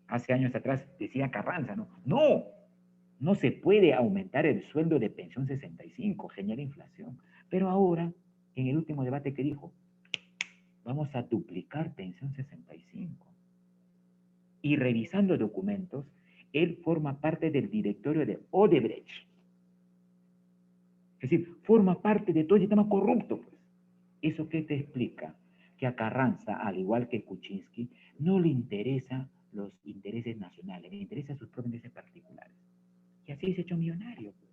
Hace años atrás decía Carranza, no se puede aumentar el sueldo de pensión 65, genera inflación. Pero ahora, en el último debate que dijo, vamos a duplicar pensión 65. Y revisando documentos, él forma parte del directorio de Odebrecht. Es decir, forma parte de todo el sistema corrupto, pues. ¿Eso qué te explica? Que a Carranza, al igual que Kuczynski, no le interesan los intereses nacionales, le interesan sus propios intereses particulares. Y así se ha hecho millonario, pues.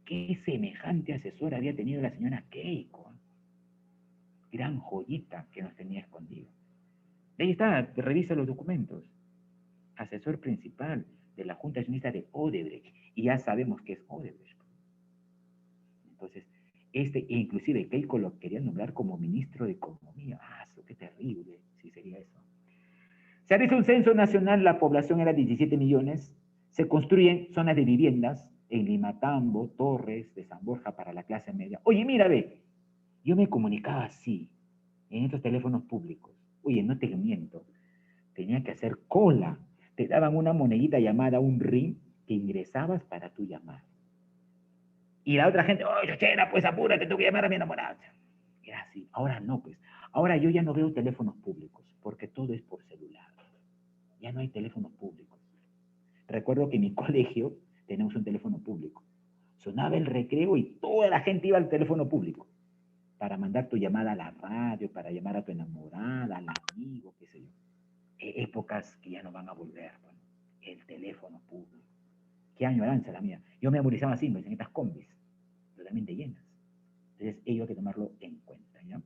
¿Qué semejante asesor había tenido la señora Keiko? Gran joyita que nos tenía escondido. Ahí está, revisa los documentos. Asesor principal de la Junta Accionista de Odebrecht. Y ya sabemos que es Odebrecht. Entonces, inclusive Keiko lo quería nombrar como ministro de Economía. Qué terrible, si sería eso. Se realiza un censo nacional, la población era 17 millones. Se construyen zonas de viviendas en Limatambo, Torres, de San Borja para la clase media. Oye, mira, ve, yo me comunicaba así, en estos teléfonos públicos. Oye, no te lo miento, tenía que hacer cola. Te daban una monedita llamada un ring que ingresabas para tu llamar. Y la otra gente, oye, Chena, pues apúrate, tengo que llamar a mi enamorada. Era así. Ahora no, pues. Ahora yo ya no veo teléfonos públicos, porque todo es por celular. Ya no hay teléfonos públicos. Recuerdo que en mi colegio tenemos un teléfono público. Sonaba el recreo y toda la gente iba al teléfono público para mandar tu llamada a la radio, para llamar a tu enamorada, al amigo, qué sé yo. Épocas que ya no van a volver. Bueno, el teléfono público. Qué añoranza la mía. Yo me movilizaba así, en estas combis, totalmente llenas. Entonces, ello hay que tomarlo en cuenta, ¿ya?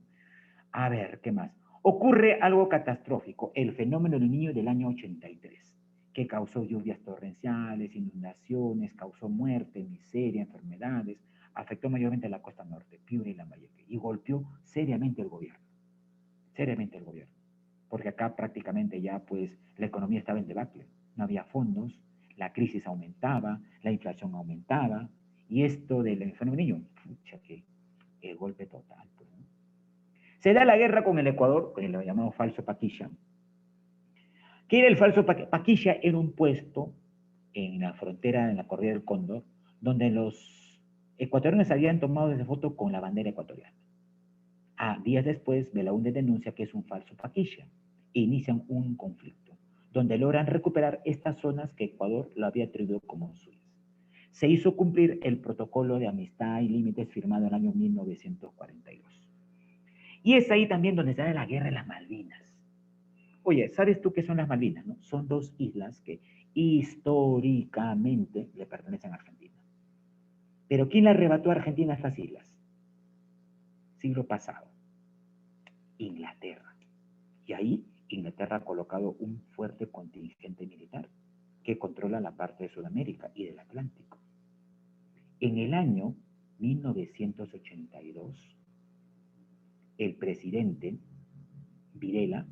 A ver, ¿qué más? Ocurre algo catastrófico, el fenómeno del Niño del año 83, que causó lluvias torrenciales, inundaciones, causó muerte, miseria, enfermedades, afectó mayormente a la costa norte, Piura y Lambayeque, y golpeó seriamente el gobierno, porque acá prácticamente ya pues la economía estaba en debacle, no había fondos, la crisis aumentaba, la inflación aumentaba, y esto del fenómeno del niño, pucha, que el golpe total, pues, ¿no? Se da la guerra con el Ecuador, con el llamado falso Paquilla. ¿Qué era el falso Paquilla? Era un puesto en la frontera, en la Cordillera del Cóndor, donde los Ecuatorianos habían tomado esa foto con la bandera ecuatoriana. Días después, Belaúnde denuncia que es un falso paquilla e inician un conflicto, donde logran recuperar estas zonas que Ecuador lo había atribuido como suyas. Se hizo cumplir el protocolo de amistad y límites firmado en el año 1942. Y es ahí también donde se da la guerra de las Malvinas. Oye, ¿sabes tú qué son las Malvinas, no? Son dos islas que históricamente le pertenecen a Argentina. Pero ¿quién le arrebató a Argentina estas islas? Siglo pasado. Inglaterra. Y ahí Inglaterra ha colocado un fuerte contingente militar que controla la parte de Sudamérica y del Atlántico. En el año 1982, el presidente Videla,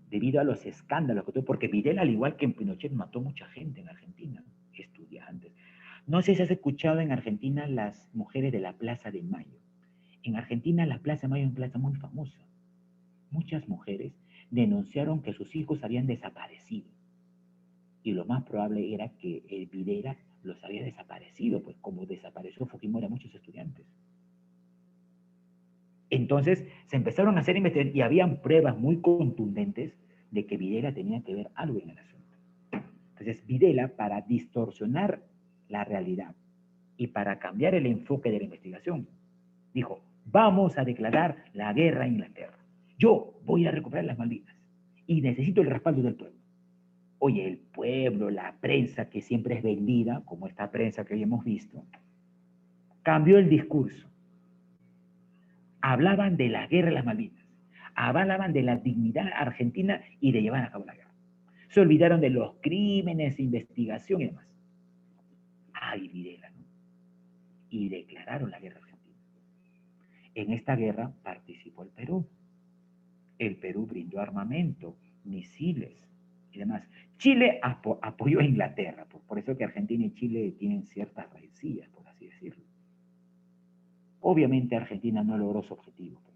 debido a los escándalos que tuvo, porque Videla, al igual que en Pinochet, mató mucha gente en Argentina, estudiantes. No sé si has escuchado en Argentina las mujeres de la Plaza de Mayo. En Argentina la Plaza de Mayo es una plaza muy famosa. Muchas mujeres denunciaron que sus hijos habían desaparecido. Y lo más probable era que el Videla los había desaparecido, pues como desapareció Fujimori a muchos estudiantes. Entonces se empezaron a hacer investigaciones y habían pruebas muy contundentes de que Videla tenía que ver algo en el asunto. Entonces Videla, para distorsionar la realidad y para cambiar el enfoque de la investigación, dijo, vamos a declarar la guerra a Inglaterra. Yo voy a recuperar las Malvinas y necesito el respaldo del pueblo. Oye, el pueblo, la prensa, que siempre es vendida, como esta prensa que hoy hemos visto, cambió el discurso. Hablaban de la guerra de las Malvinas, hablaban de la dignidad argentina y de llevar a cabo la guerra. Se olvidaron de los crímenes, investigación y demás. Ay, Videla, ¿no? Y declararon la guerra argentina. En esta guerra participó el Perú. El Perú brindó armamento, misiles y demás. Chile apoyó a Inglaterra, por eso que Argentina y Chile tienen ciertas rencillas, por así decirlo. Obviamente Argentina no logró su objetivo. Pues.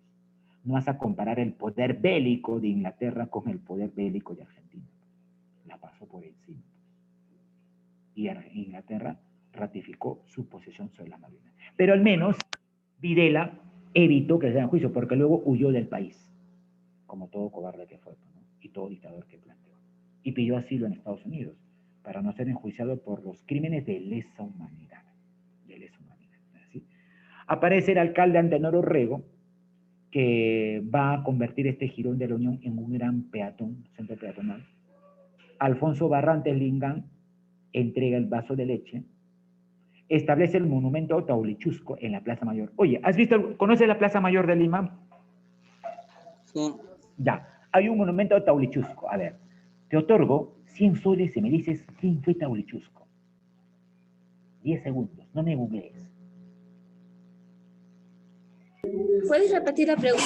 No vas a comparar el poder bélico de Inglaterra con el poder bélico de Argentina. La pasó por encima. Y Inglaterra ratificó su posesión sobre las Malvinas. Pero al menos Videla evitó que se haga juicio, porque luego huyó del país, como todo cobarde que fue, ¿no? Y todo dictador que planteó. Y pidió asilo en Estados Unidos, para no ser enjuiciado por los crímenes de lesa humanidad. De lesa humanidad, ¿sí? Aparece el alcalde Antenor Orrego, que va a convertir este jirón de la Unión en un gran peatón, centro peatonal. Alfonso Barrantes Lingán entrega el vaso de leche, establece el monumento Taulichusco en la Plaza Mayor. Oye, ¿conoces la Plaza Mayor de Lima? Sí. Ya, hay un monumento a Taulichusco. A ver, te otorgo 100 soles y me dices quién fue Taulichusco. 10 segundos, no me googlees. ¿Puedes repetir la pregunta?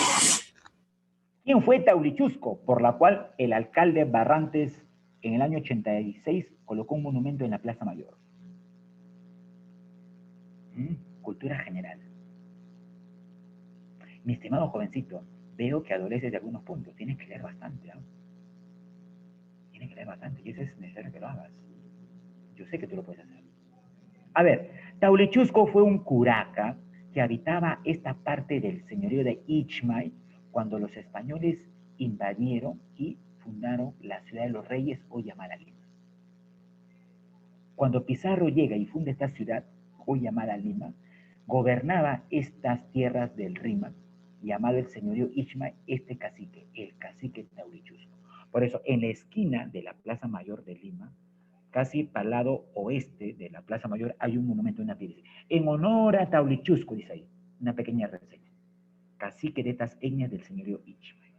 ¿Quién fue Taulichusco? Por la cual el alcalde Barrantes en el año 86 colocó un monumento en la Plaza Mayor. Cultura general. Mi estimado jovencito, veo que adoleces de algunos puntos. Tienes que leer bastante, ¿no? Tienes que leer bastante y eso es necesario que lo hagas. Yo sé que tú lo puedes hacer. A ver, Taulichusco fue un curaca que habitaba esta parte del señorío de Ichmay cuando los españoles invadieron y fundaron la ciudad de los Reyes, hoy llamada Lima. Cuando Pizarro llega y funda esta ciudad, hoy llamada Lima, gobernaba estas tierras del Rímac, llamado el señorío Ichmay, este cacique, el cacique Taulichusco. Por eso, en la esquina de la Plaza Mayor de Lima, casi para el lado oeste de la Plaza Mayor, hay un monumento, una piedra. En honor a Taulichusco, dice ahí, una pequeña reseña. Cacique de estas etnias del señorío Ichmay.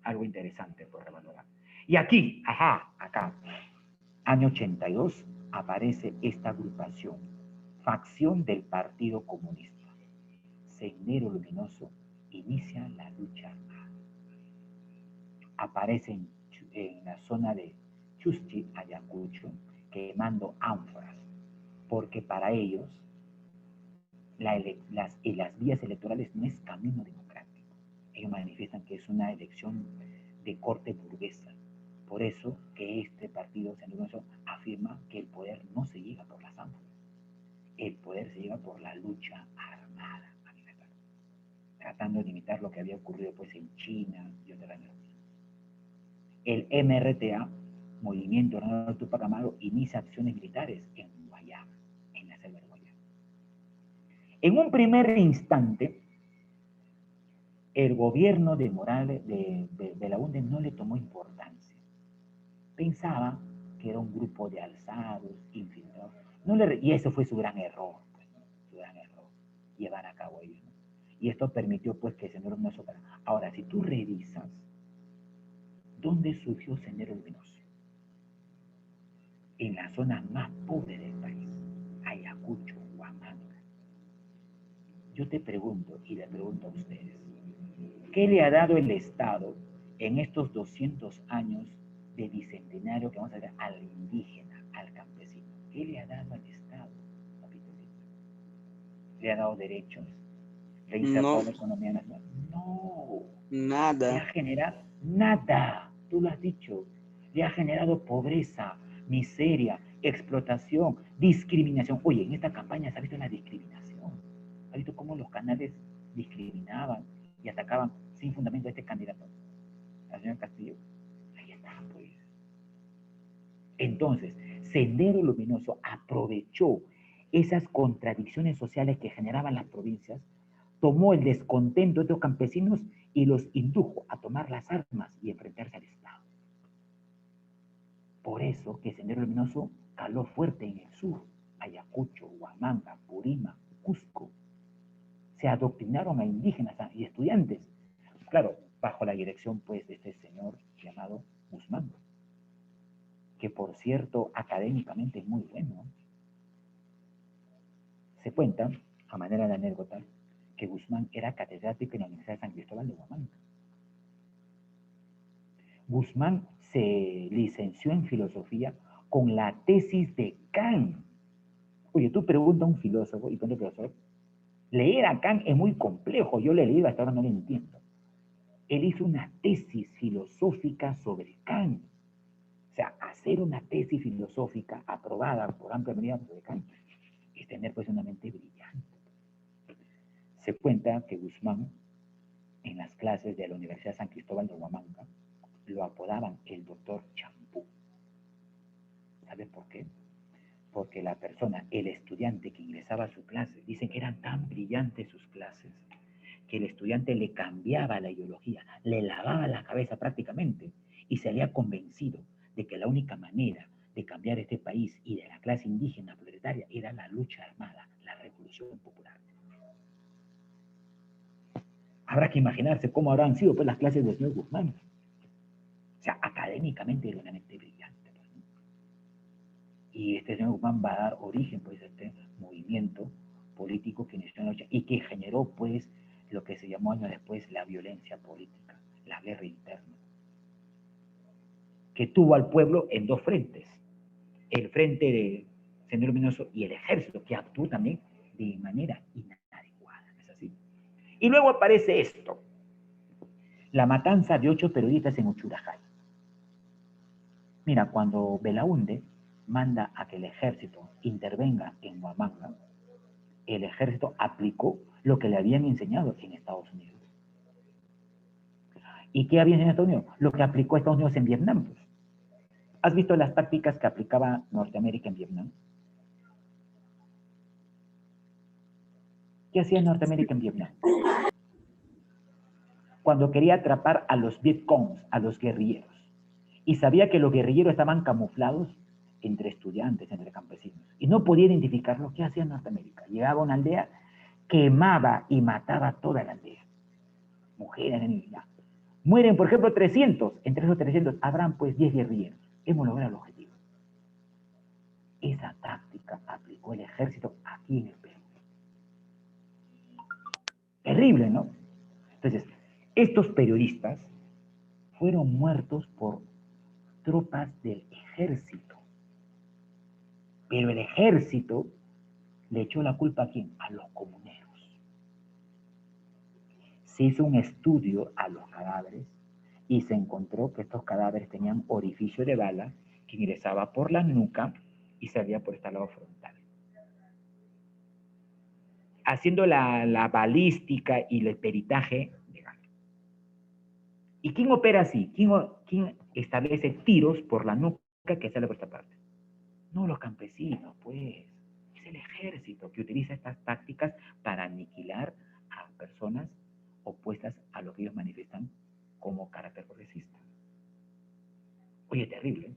Algo interesante por revalorar. Y aquí, acá, año 82, aparece esta agrupación, facción del Partido Comunista. Sendero Luminoso inicia la lucha. Aparece en la zona de Chusti, Ayacucho, quemando ánforas, porque para ellos las vías electorales no es camino democrático. Ellos manifiestan que es una elección de corte burguesa. Por eso que este partido afirma que el poder no se llega por las ánforas, el poder se llega por pues en China y otras regiones. El MRTA, Movimiento Ronald Tupac Amaru, inicia acciones militares en Guayana, en la selva de Guayana. En un primer instante, el gobierno de Morales, de Belaúnde, no le tomó importancia. Pensaba que era un grupo de alzados, infiltrados. Y eso fue su gran error, pues, su gran error, llevar a cabo ello, ¿no? Y esto permitió, pues, que Sendero Luminoso... Ahora, si tú revisas, ¿dónde surgió Sendero Luminoso? En la zona más pobre del país, Ayacucho, Huamanga. Yo te pregunto, y le pregunto a ustedes, ¿qué le ha dado el Estado en estos 200 años de bicentenario que vamos a ver al indígena, al campesino? ¿Qué le ha dado al Estado, papito lindo? ¿Le ha dado derechos? ¿Le ha insertado la economía nacional? No. Nada. Le ha generado nada. Tú lo has dicho. Le ha generado pobreza, miseria, explotación, discriminación. Oye, en esta campaña se ha visto la discriminación. ¿Ha visto cómo los canales discriminaban y atacaban sin fundamento a este candidato, al señor Castillo? Ahí está, pues. Entonces, Sendero Luminoso aprovechó esas contradicciones sociales que generaban las provincias, tomó el descontento de estos campesinos y los indujo a tomar las armas y enfrentarse al Estado. Por eso que Sendero Luminoso caló fuerte en el sur, Ayacucho, Huamanga, Purima, Cusco. Se adoctrinaron a indígenas y estudiantes, claro, bajo la dirección, pues, de este señor llamado Guzmán, que, por cierto, académicamente es muy bueno. Se cuenta, a manera de anécdota, que Guzmán era catedrático en la Universidad de San Cristóbal de Huamanga. Guzmán se licenció en filosofía con la tesis de Kant. Oye, tú preguntas a un filósofo, y cuando profesor, leer a Kant es muy complejo, yo le he leído, hasta ahora no lo entiendo. Él hizo una tesis filosófica sobre Kant. O sea, hacer una tesis filosófica aprobada por amplia mayoría sobre Kant es tener, pues, una mente brillante. Se cuenta que Guzmán, en las clases de la Universidad de San Cristóbal de Huamanga, lo apodaban el doctor Champú. ¿Sabe por qué? Porque la persona, el estudiante que ingresaba a su clase, dicen que eran tan brillantes sus clases, que el estudiante le cambiaba la ideología, le lavaba la cabeza prácticamente, y se había convencido de que la única manera de cambiar este país y de la clase indígena proletaria era la lucha armada, la revolución popular. Habrá que imaginarse cómo habrán sido, pues, las clases del señor Guzmán. O sea, académicamente era una mente brillante, pues, ¿no? Y este señor Guzmán va a dar origen, pues, a este movimiento político que inició en la lucha y que generó, pues, lo que se llamó años después la violencia política, la guerra interna, que tuvo al pueblo en dos frentes: el frente de Sendero Luminoso y el ejército, que actuó también de manera inadecuada, ¿es así? Y luego aparece esto, la matanza de 8 periodistas en Uchurajay. Mira, cuando Belaúnde manda a que el ejército intervenga en Huamanga, el ejército aplicó lo que le habían enseñado en Estados Unidos. ¿Y qué había enseñado en Estados Unidos? Lo que aplicó Estados Unidos en Vietnam, pues. ¿Has visto las tácticas que aplicaba Norteamérica en Vietnam? ¿Qué hacía Norteamérica en Vietnam? Cuando quería atrapar a los Vietcongs, a los guerrilleros, y sabía que los guerrilleros estaban camuflados entre estudiantes, entre campesinos, y no podía identificarlos, ¿qué hacía Norteamérica? Llegaba a una aldea, quemaba y mataba a toda la aldea. Mujeres, niñas. Mueren, por ejemplo, 300. Entre esos 300 habrán, pues, 10 guerrilleros. Hemos logrado el objetivo. Esa táctica aplicó el ejército aquí en el Perú. Terrible, ¿no? Entonces, estos periodistas fueron muertos por tropas del ejército. Pero el ejército le echó la culpa ¿a quién? A los comuneros. Se hizo un estudio a los cadáveres y se encontró que estos cadáveres tenían orificio de bala que ingresaba por la nuca y salía por este lado frontal. Haciendo la balística y el peritaje legal. ¿Y quién opera así? ¿Quién establece tiros por la nuca que sale por esta parte? No los campesinos, pues. Es el ejército que utiliza estas tácticas para aniquilar a personas opuestas a lo que ellos manifiestan como carácter progresista. Oye, terrible, ¿eh?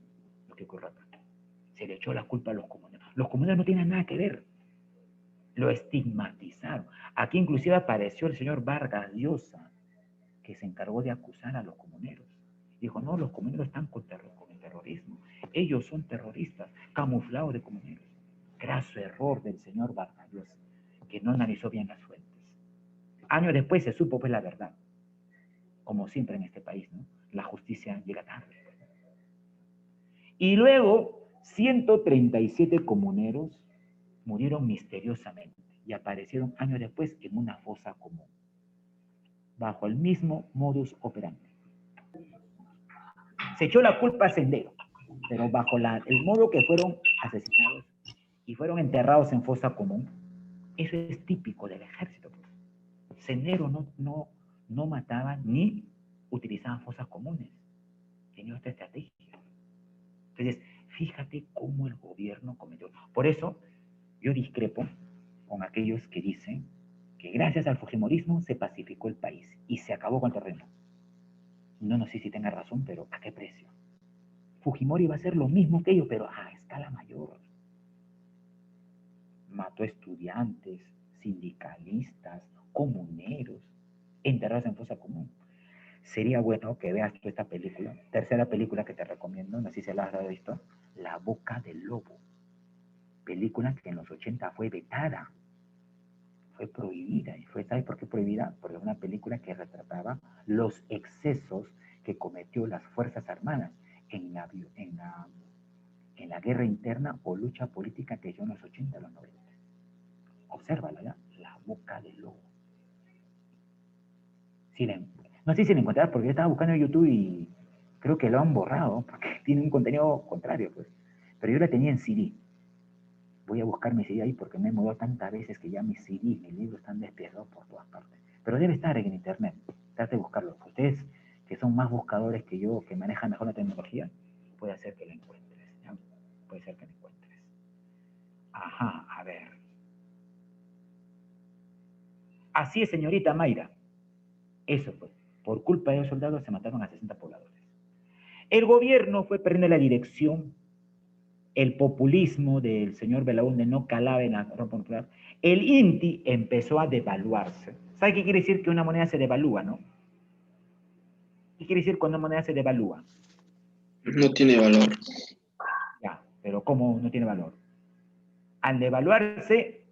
Lo que ocurre acá. Se le echó la culpa a los comuneros. Los comuneros no tienen nada que ver. Lo estigmatizaron. Aquí inclusive apareció el señor Vargas Llosa, que se encargó de acusar a los comuneros. Dijo, no, los comuneros están con el terrorismo. Ellos son terroristas, camuflados de comuneros. Graso error del señor Vargas Llosa, que no analizó bien las fuentes. Años después se supo pues la verdad. Como siempre en este país, ¿no? La justicia llega tarde. Y luego, 137 comuneros murieron misteriosamente y aparecieron años después en una fosa común, bajo el mismo modus operandi. Se echó la culpa a Sendero, pero bajo el modo que fueron asesinados y fueron enterrados en fosa común. Eso es típico del ejército. Sendero no mataba ni utilizaba fosas comunes. Tenía otra estrategia. Entonces, fíjate cómo el gobierno cometió. Por eso, yo discrepo con aquellos que dicen que gracias al fujimorismo se pacificó el país y se acabó con el terreno. No sé si tenga razón, pero ¿a qué precio? Fujimori va a hacer lo mismo que ellos, pero a escala mayor. Mató estudiantes, sindicalistas, comuneros, enterrados en fosa común. Sería bueno que veas tú esta película, tercera película que te recomiendo, no sé si la has visto, La Boca del Lobo. Película que en los 80 fue vetada, fue prohibida. ¿Y sabes por qué prohibida? Porque es una película que retrataba los excesos que cometió las Fuerzas Armadas en la guerra interna o lucha política que dio en los 80 a los 90. Obsérvala, ¿ya? La Boca del Lobo. No sé si la encontrarás porque yo estaba buscando en YouTube y creo que lo han borrado porque tiene un contenido contrario, pues. Pero yo la tenía en CD. Voy a buscar mi CD ahí porque me he mudado tantas veces que ya mis CD, mis libros están despierdados por todas partes. Pero debe estar en internet. Trate de buscarlo. Ustedes que son más buscadores que yo, que manejan mejor la tecnología, puede ser que lo encuentres, ¿ya? Puede ser que lo encuentres. Ajá, a ver. Así es, señorita Mayra. Eso pues. Por culpa de los soldados se mataron a 60 pobladores. El gobierno fue perdiendo la dirección. El populismo del señor Belaúnde no calaba en la Europa popular. El INTI empezó a devaluarse. ¿Sabe qué quiere decir que una moneda se devalúa, no? ¿Qué quiere decir cuando una moneda se devalúa? No tiene valor. Ya, pero ¿cómo no tiene valor? Al devaluarse,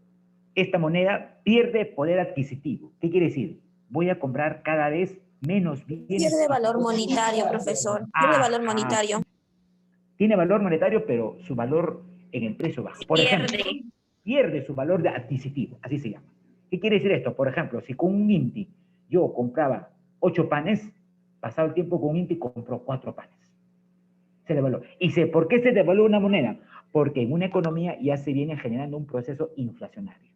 esta moneda pierde poder adquisitivo. ¿Qué quiere decir? Voy a comprar cada vez menos bienes. Pierde valor monetario, profesor. Pierde valor monetario. Tiene valor monetario, pero su valor en el precio baja. Por ejemplo, pierde su valor adquisitivo, así se llama. ¿Qué quiere decir esto? Por ejemplo, si con un INTI yo compraba 8 panes, pasado el tiempo con un INTI compró 4 panes. Se devaluó. ¿Y por qué se devaluó una moneda? Porque en una economía ya se viene generando un proceso inflacionario.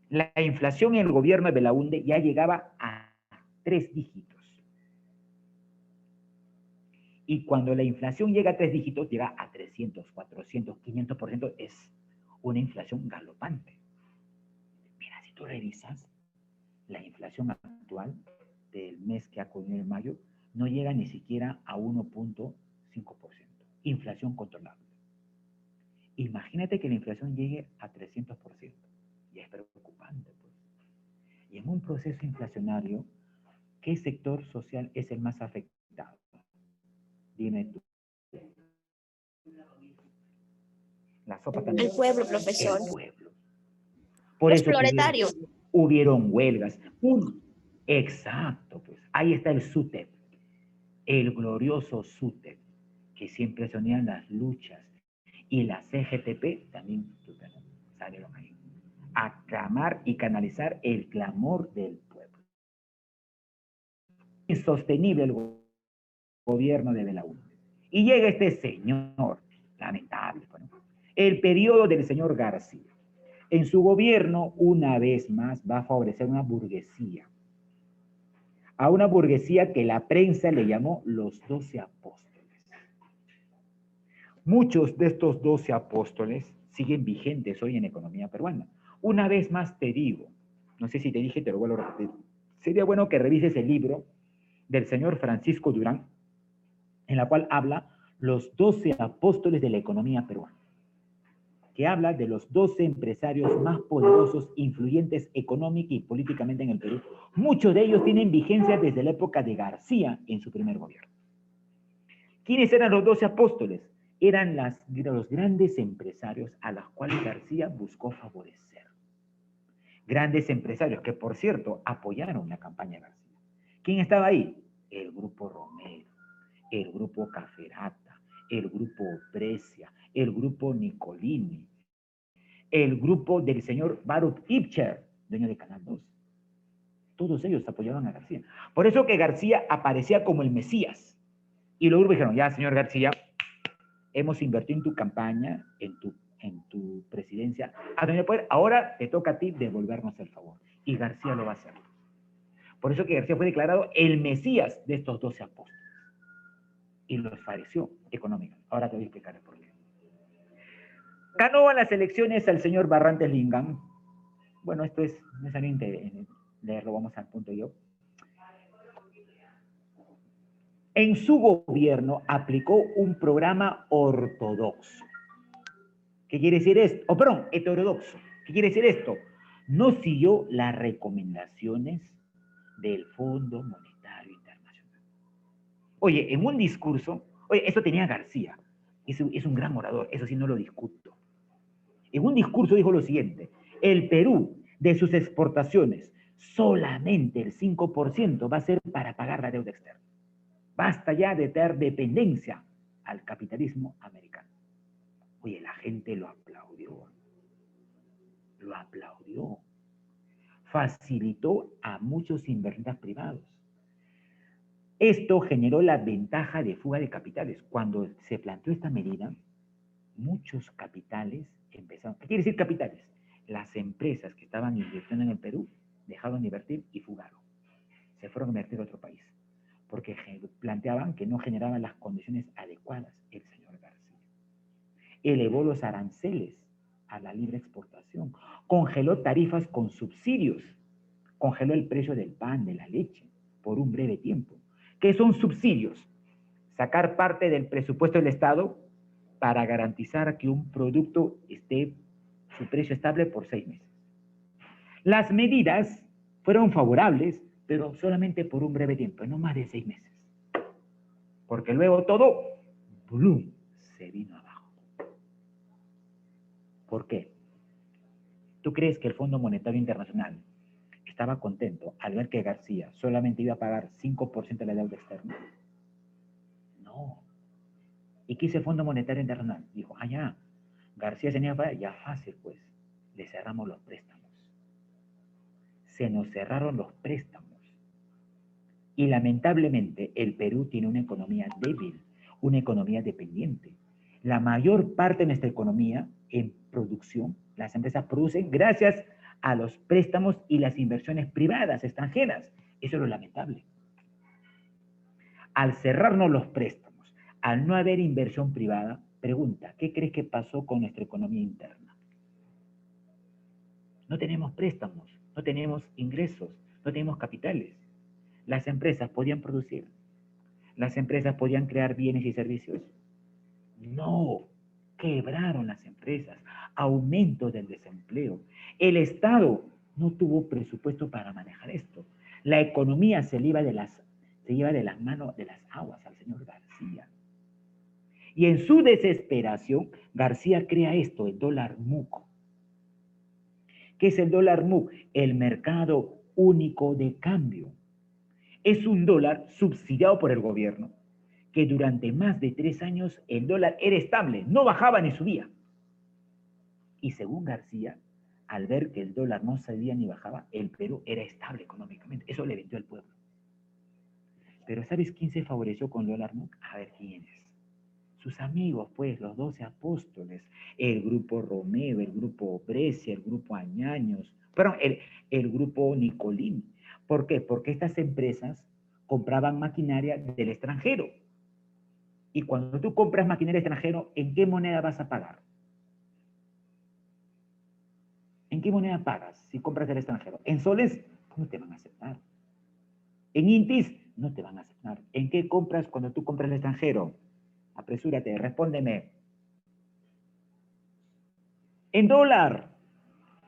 La inflación en el gobierno de Belaúnde ya llegaba a 3 dígitos. Y cuando la inflación llega a 3 dígitos, llega a 300, 400, 500%, es una inflación galopante. Mira, si tú revisas, la inflación actual del mes que ha concluido en mayo no llega ni siquiera a 1.5%. Inflación controlable. Imagínate que la inflación llegue a 300%. Ya es preocupante, pues. Y en un proceso inflacionario, ¿qué sector social es el más afectado? Dime tú. La sopa también. El pueblo, profesor. El pueblo. Por Los eso proletarios. hubieron huelgas. Exacto, pues. Ahí está el SUTEP. El glorioso SUTEP, que siempre se unían las luchas. Y la CGTP también salieron ahí. A clamar y canalizar el clamor del pueblo. Insostenible el gobierno de Belaúnde. Y llega este señor, lamentable, ¿no? El periodo del señor García. En su gobierno, una vez más, va a favorecer una burguesía. a una burguesía que la prensa le llamó los 12 apóstoles. Muchos de estos 12 apóstoles siguen vigentes hoy en la economía peruana. Una vez más te digo, no sé si te dije, te lo vuelvo a repetir, sería bueno que revises el libro del señor Francisco Durán, en la cual habla los 12 apóstoles de la economía peruana, que habla de los 12 empresarios más poderosos, influyentes económica y políticamente en el Perú. Muchos de ellos tienen vigencia desde la época de García en su primer gobierno. ¿Quiénes eran los 12 apóstoles? Eran los grandes empresarios a los cuales García buscó favorecer. Grandes empresarios que, por cierto, apoyaron la campaña de García. ¿Quién estaba ahí? El Grupo Romero, el Grupo Caferata, el Grupo Brescia, el Grupo Nicolini, el grupo del señor Baruch Ibcher, dueño de Canal 2. Todos ellos apoyaban a García. Por eso que García aparecía como el Mesías. Y luego dijeron, ya, señor García, hemos invertido en tu campaña, en tu presidencia, ahora te toca a ti devolvernos el favor. Y García lo va a hacer. Por eso que García fue declarado el Mesías de estos 12 apóstoles. Y los favoreció económicamente. Ahora te voy a explicar el por qué. Ganó a las elecciones al señor Barrantes Lingam. Bueno, esto es necesariamente leerlo, vamos al punto yo. En su gobierno aplicó un programa ortodoxo. ¿Qué quiere decir esto? Perdón, heterodoxo. ¿Qué quiere decir esto? No siguió las recomendaciones del Fondo Monetario Internacional. Oye, en un discurso, eso tenía García, es un gran orador, eso sí no lo discuto. En un discurso dijo lo siguiente: el Perú, de sus exportaciones, solamente el 5% va a ser para pagar la deuda externa. Basta ya de tener dependencia al capitalismo americano. Oye, la gente lo aplaudió. Lo aplaudió. Facilitó a muchos inversionistas privados. Esto generó la ventaja de fuga de capitales. Cuando se planteó esta medida, muchos capitales empezaron. ¿Qué quiere decir capitales? Las empresas que estaban invirtiendo en el Perú dejaron de invertir y fugaron. Se fueron a invertir a otro país. Porque planteaban que no generaban las condiciones adecuadas el señor García. Elevó los aranceles a la libre exportación. Congeló tarifas con subsidios. Congeló el precio del pan, de la leche, por un breve tiempo. ¿Qué son subsidios? Sacar parte del presupuesto del Estado para garantizar que un producto esté su precio estable por 6 meses. Las medidas fueron favorables, pero solamente por un breve tiempo, no más de 6 meses. Porque luego todo, ¡blum!, se vino abajo. ¿Por qué? ¿Tú crees que el Fondo Monetario Internacional estaba contento al ver que García solamente iba a pagar 5% de la deuda externa? No. ¿Y qué hizo el Fondo Monetario Internacional? Dijo, ya, García tenía ya fácil, pues, le cerramos los préstamos. Se nos cerraron los préstamos. Y lamentablemente el Perú tiene una economía débil, una economía dependiente. La mayor parte de nuestra economía en producción, las empresas producen gracias a los préstamos y las inversiones privadas extranjeras. Eso es lo lamentable. Al cerrarnos los préstamos, al no haber inversión privada, pregunta, ¿qué crees que pasó con nuestra economía interna? No tenemos préstamos, no tenemos ingresos, no tenemos capitales. Las empresas podían producir, las empresas podían crear bienes y servicios. No, quebraron las empresas, aumento del desempleo. El Estado no tuvo presupuesto para manejar esto. La economía se lleva de las manos de las aguas al señor García. Y en su desesperación, García crea esto, el dólar MUC. ¿Qué es el dólar MUC? El mercado único de cambio. Es un dólar subsidiado por el gobierno, que durante más de 3 años el dólar era estable, no bajaba ni subía. Y según García, al ver que el dólar no subía ni bajaba, el Perú era estable económicamente. Eso le vendió al pueblo. Pero ¿sabes quién se favoreció con el dólar MUC? A ver quiénes. Sus amigos, pues, los 12 apóstoles, el grupo Romeo, el grupo Brescia, el grupo Añaños, perdón, el grupo Nicolini. ¿Por qué? Porque estas empresas compraban maquinaria del extranjero. Y cuando tú compras maquinaria extranjero, ¿en qué moneda vas a pagar? ¿En qué moneda pagas si compras del extranjero? En soles no te van a aceptar. En intis no te van a aceptar. ¿En qué compras cuando tú compras del extranjero? Apresúrate, respóndeme. En dólar.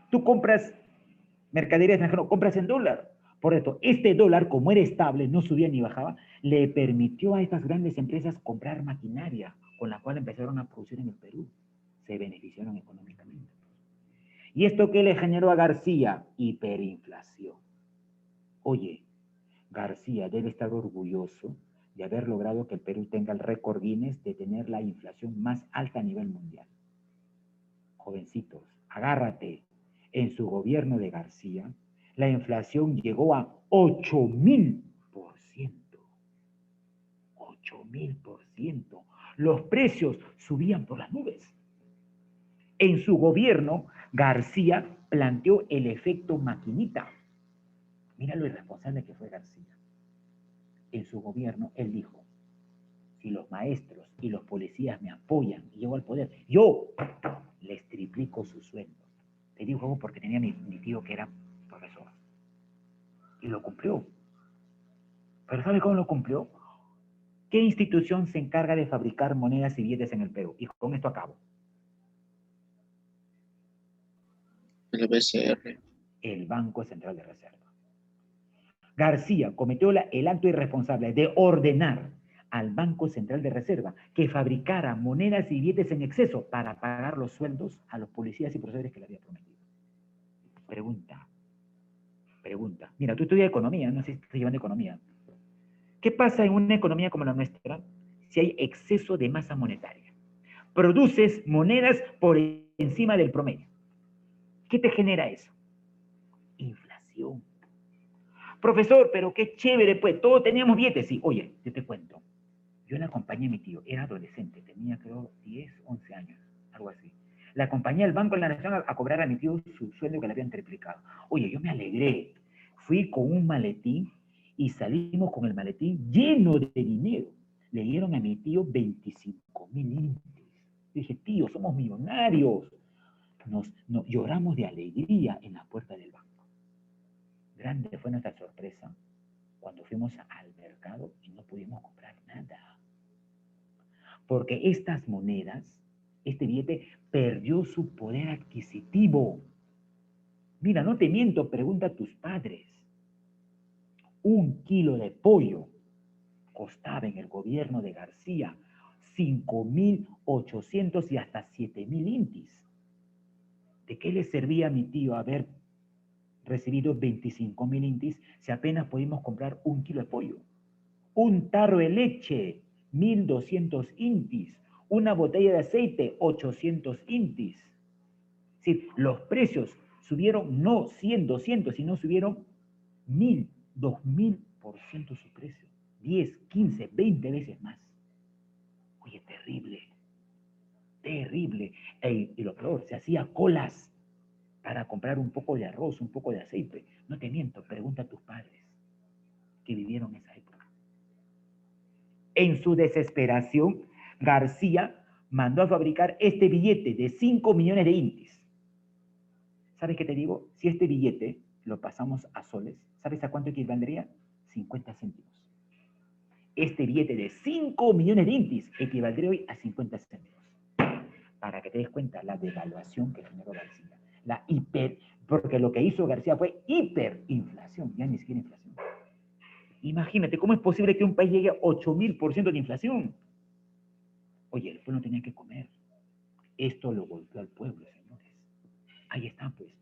Tú compras mercadería extranjera, compras en dólar. Por esto, este dólar, como era estable, no subía ni bajaba, le permitió a estas grandes empresas comprar maquinaria con la cual empezaron a producir en el Perú. Se beneficiaron económicamente. ¿Y esto qué le generó a García? Hiperinflación. Oye, García debe estar orgulloso de haber logrado que el Perú tenga el récord Guinness de tener la inflación más alta a nivel mundial. Jovencitos, agárrate. En su gobierno de García, la inflación llegó a 8.000%. 8.000%. Los precios subían por las nubes. En su gobierno, García planteó el efecto maquinita. Mira lo irresponsable que fue García. En su gobierno, él dijo, si los maestros y los policías me apoyan y llego al poder, yo les triplico su sueldo. Te digo porque tenía mi tío que era profesor. Y lo cumplió. ¿Pero sabe cómo lo cumplió? ¿Qué institución se encarga de fabricar monedas y billetes en el Perú? Y con esto acabo. El BCR. El Banco Central de Reserva. García cometió el acto irresponsable de ordenar al Banco Central de Reserva que fabricara monedas y billetes en exceso para pagar los sueldos a los policías y profesores que le había prometido. Pregunta. Mira, tú estudias economía, no sé si estás llevando economía. ¿Qué pasa en una economía como la nuestra si hay exceso de masa monetaria? Produces monedas por encima del promedio. ¿Qué te genera eso? Inflación. Profesor, pero qué chévere, pues, todos teníamos billetes. Sí, oye, yo te cuento. Yo le acompañé a mi tío, era adolescente, tenía creo 10, 11 años, algo así. Le acompañé al Banco de la Nación a cobrar a mi tío su sueldo que le habían triplicado. Oye, yo me alegré. Fui con un maletín y salimos con el maletín lleno de dinero. Le dieron a mi tío 25.000 intis. Dije, tío, somos millonarios. Nos lloramos de alegría en la puerta del banco. Grande fue nuestra sorpresa cuando fuimos al mercado y no pudimos comprar nada. Porque estas monedas, este billete, perdió su poder adquisitivo. Mira, no te miento, pregunta a tus padres. 1 kilo de pollo costaba en el gobierno de García 5.800 y hasta 7.000 intis. ¿De qué le servía a mi tío haber recibido 25.000 intis si apenas pudimos comprar 1 kilo de pollo? Un tarro de leche, 1.200 intis. Una botella de aceite, 800 intis. Es decir, los precios subieron no 100, 200, sino subieron 1.000, 2.000% su precio. 10, 15, 20 veces más. Oye, terrible. Terrible. Y lo peor, se hacía colas para comprar un poco de arroz, un poco de aceite. No te miento, pregunta a tus padres que vivieron esa época. En su desesperación, García mandó a fabricar este billete de 5 millones de intis. ¿Sabes qué te digo? Si este billete lo pasamos a soles, ¿sabes a cuánto equivaldría? 50 céntimos. Este billete de 5 millones de intis equivaldría hoy a 50 céntimos. Para que te des cuenta la devaluación que generó García. Porque lo que hizo García fue hiperinflación, ya ni siquiera inflación. Imagínate, ¿cómo es posible que un país llegue a 8.000% de inflación? Oye, el pueblo tenía que comer. Esto lo golpeó al pueblo, señores. Ahí está, pues.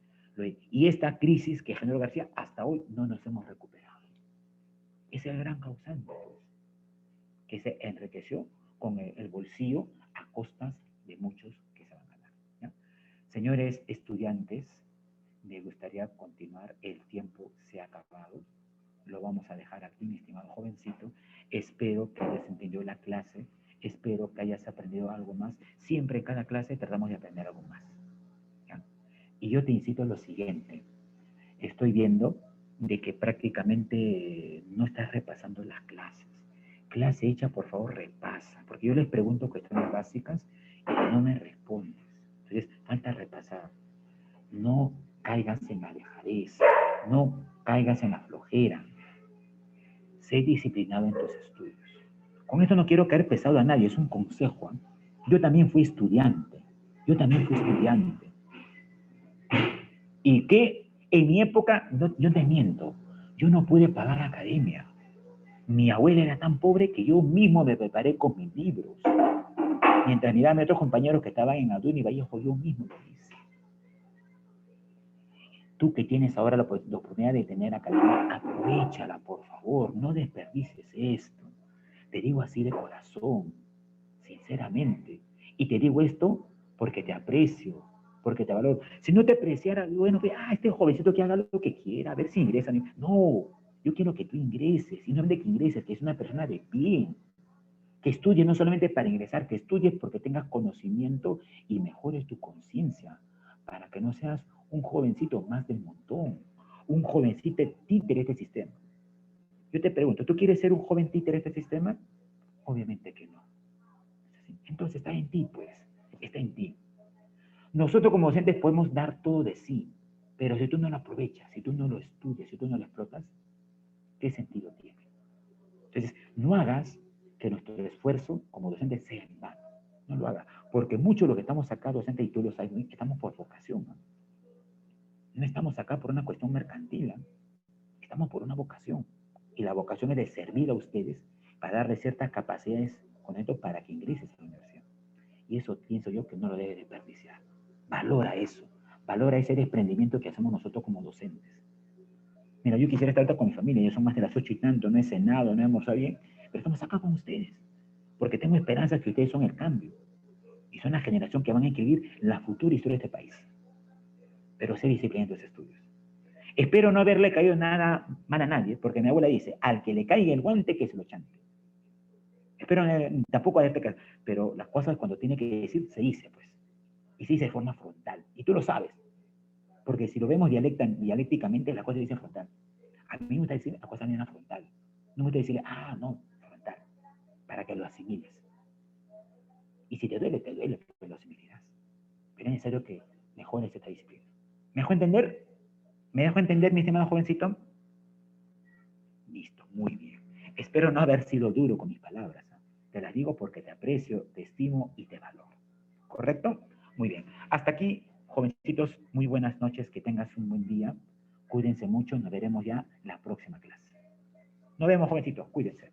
Y esta crisis que generó García, hasta hoy no nos hemos recuperado. Es el gran causante, pues, que se enriqueció con el bolsillo a costas de muchos que se van a ganar. ¿Ya? Señores estudiantes, me gustaría continuar. El tiempo se ha acabado. Lo vamos a dejar aquí, mi estimado jovencito. Espero que hayas entendido la clase. Espero que hayas aprendido algo más. Siempre en cada clase tratamos de aprender algo más. ¿Ya? Y yo te incito a lo siguiente. Estoy viendo de que prácticamente no estás repasando las clases. Clase hecha, por favor, repasa. Porque yo les pregunto cuestiones básicas y no me respondes. Entonces, falta repasar. No caigas en la dejadez. No caigas en la flojera. Sé disciplinado en tus estudios. Con esto no quiero caer pesado a nadie, es un consejo. Yo también fui estudiante. Y que en mi época, yo te miento, yo no pude pagar la academia. Mi abuela era tan pobre que yo mismo me preparé con mis libros. Mientras miraba a otros compañeros que estaban en Adún y Vallejo, yo mismo lo hice. Tú que tienes ahora la oportunidad de tener academia, aprovechala, por favor, no desperdicies esto. Te digo así de corazón, sinceramente. Y te digo esto porque te aprecio, porque te valoro. Si no te apreciara, bueno, este jovencito que haga lo que quiera, a ver si ingresa. No, yo quiero que tú ingreses, y no de que ingreses, que es una persona de bien, que estudie no solamente para ingresar, que estudies porque tengas conocimiento y mejores tu conciencia, para que no seas un jovencito más del montón, un jovencito títere de este sistema. Yo te pregunto, ¿tú quieres ser un joven títere de este sistema? Obviamente que no. Entonces está en ti, pues, está en ti. Nosotros como docentes podemos dar todo de sí, pero si tú no lo aprovechas, si tú no lo estudias, si tú no lo explotas, ¿qué sentido tiene? Entonces, no hagas que nuestro esfuerzo como docentes sea en vano. No lo hagas, porque mucho de lo que estamos acá, docentes, y tú lo sabes, estamos por vocación. No estamos acá por una cuestión mercantil, estamos por una vocación. Y la vocación es de servir a ustedes para darles ciertas capacidades con esto para que ingreses a la universidad. Y eso pienso yo que no lo debe desperdiciar. Valora eso. Valora ese desprendimiento que hacemos nosotros como docentes. Mira, yo quisiera estar con mi familia, ya son más de las 8 y tanto, no he cenado, no he almorzado bien, pero estamos acá con ustedes, porque tengo esperanza que ustedes son el cambio, y son la generación que van a escribir la futura historia de este país. Pero sé disciplinado en tus estudios. Espero no haberle caído nada mal a nadie, porque mi abuela dice, al que le caiga el guante, que se lo chante. Espero tampoco haberte caído, pero las cosas cuando tiene que decir, se dice, pues. Y se dice de forma frontal, y tú lo sabes, porque si lo vemos dialécticamente, las cosas se dicen frontal. A mí me gusta decir las cosas en frontal. No me gusta decirle, no, frontal, para que lo asimiles. Y si te duele, pues lo asimilarás. Pero es necesario que mejores esta disciplina. ¿Me dejó entender? ¿Me dejó entender, mi estimado jovencito? Listo, muy bien. Espero no haber sido duro con mis palabras. Te las digo porque te aprecio, te estimo y te valoro. ¿Correcto? Muy bien. Hasta aquí, jovencitos, muy buenas noches, que tengas un buen día. Cuídense mucho, nos veremos ya la próxima clase. Nos vemos, jovencitos, cuídense.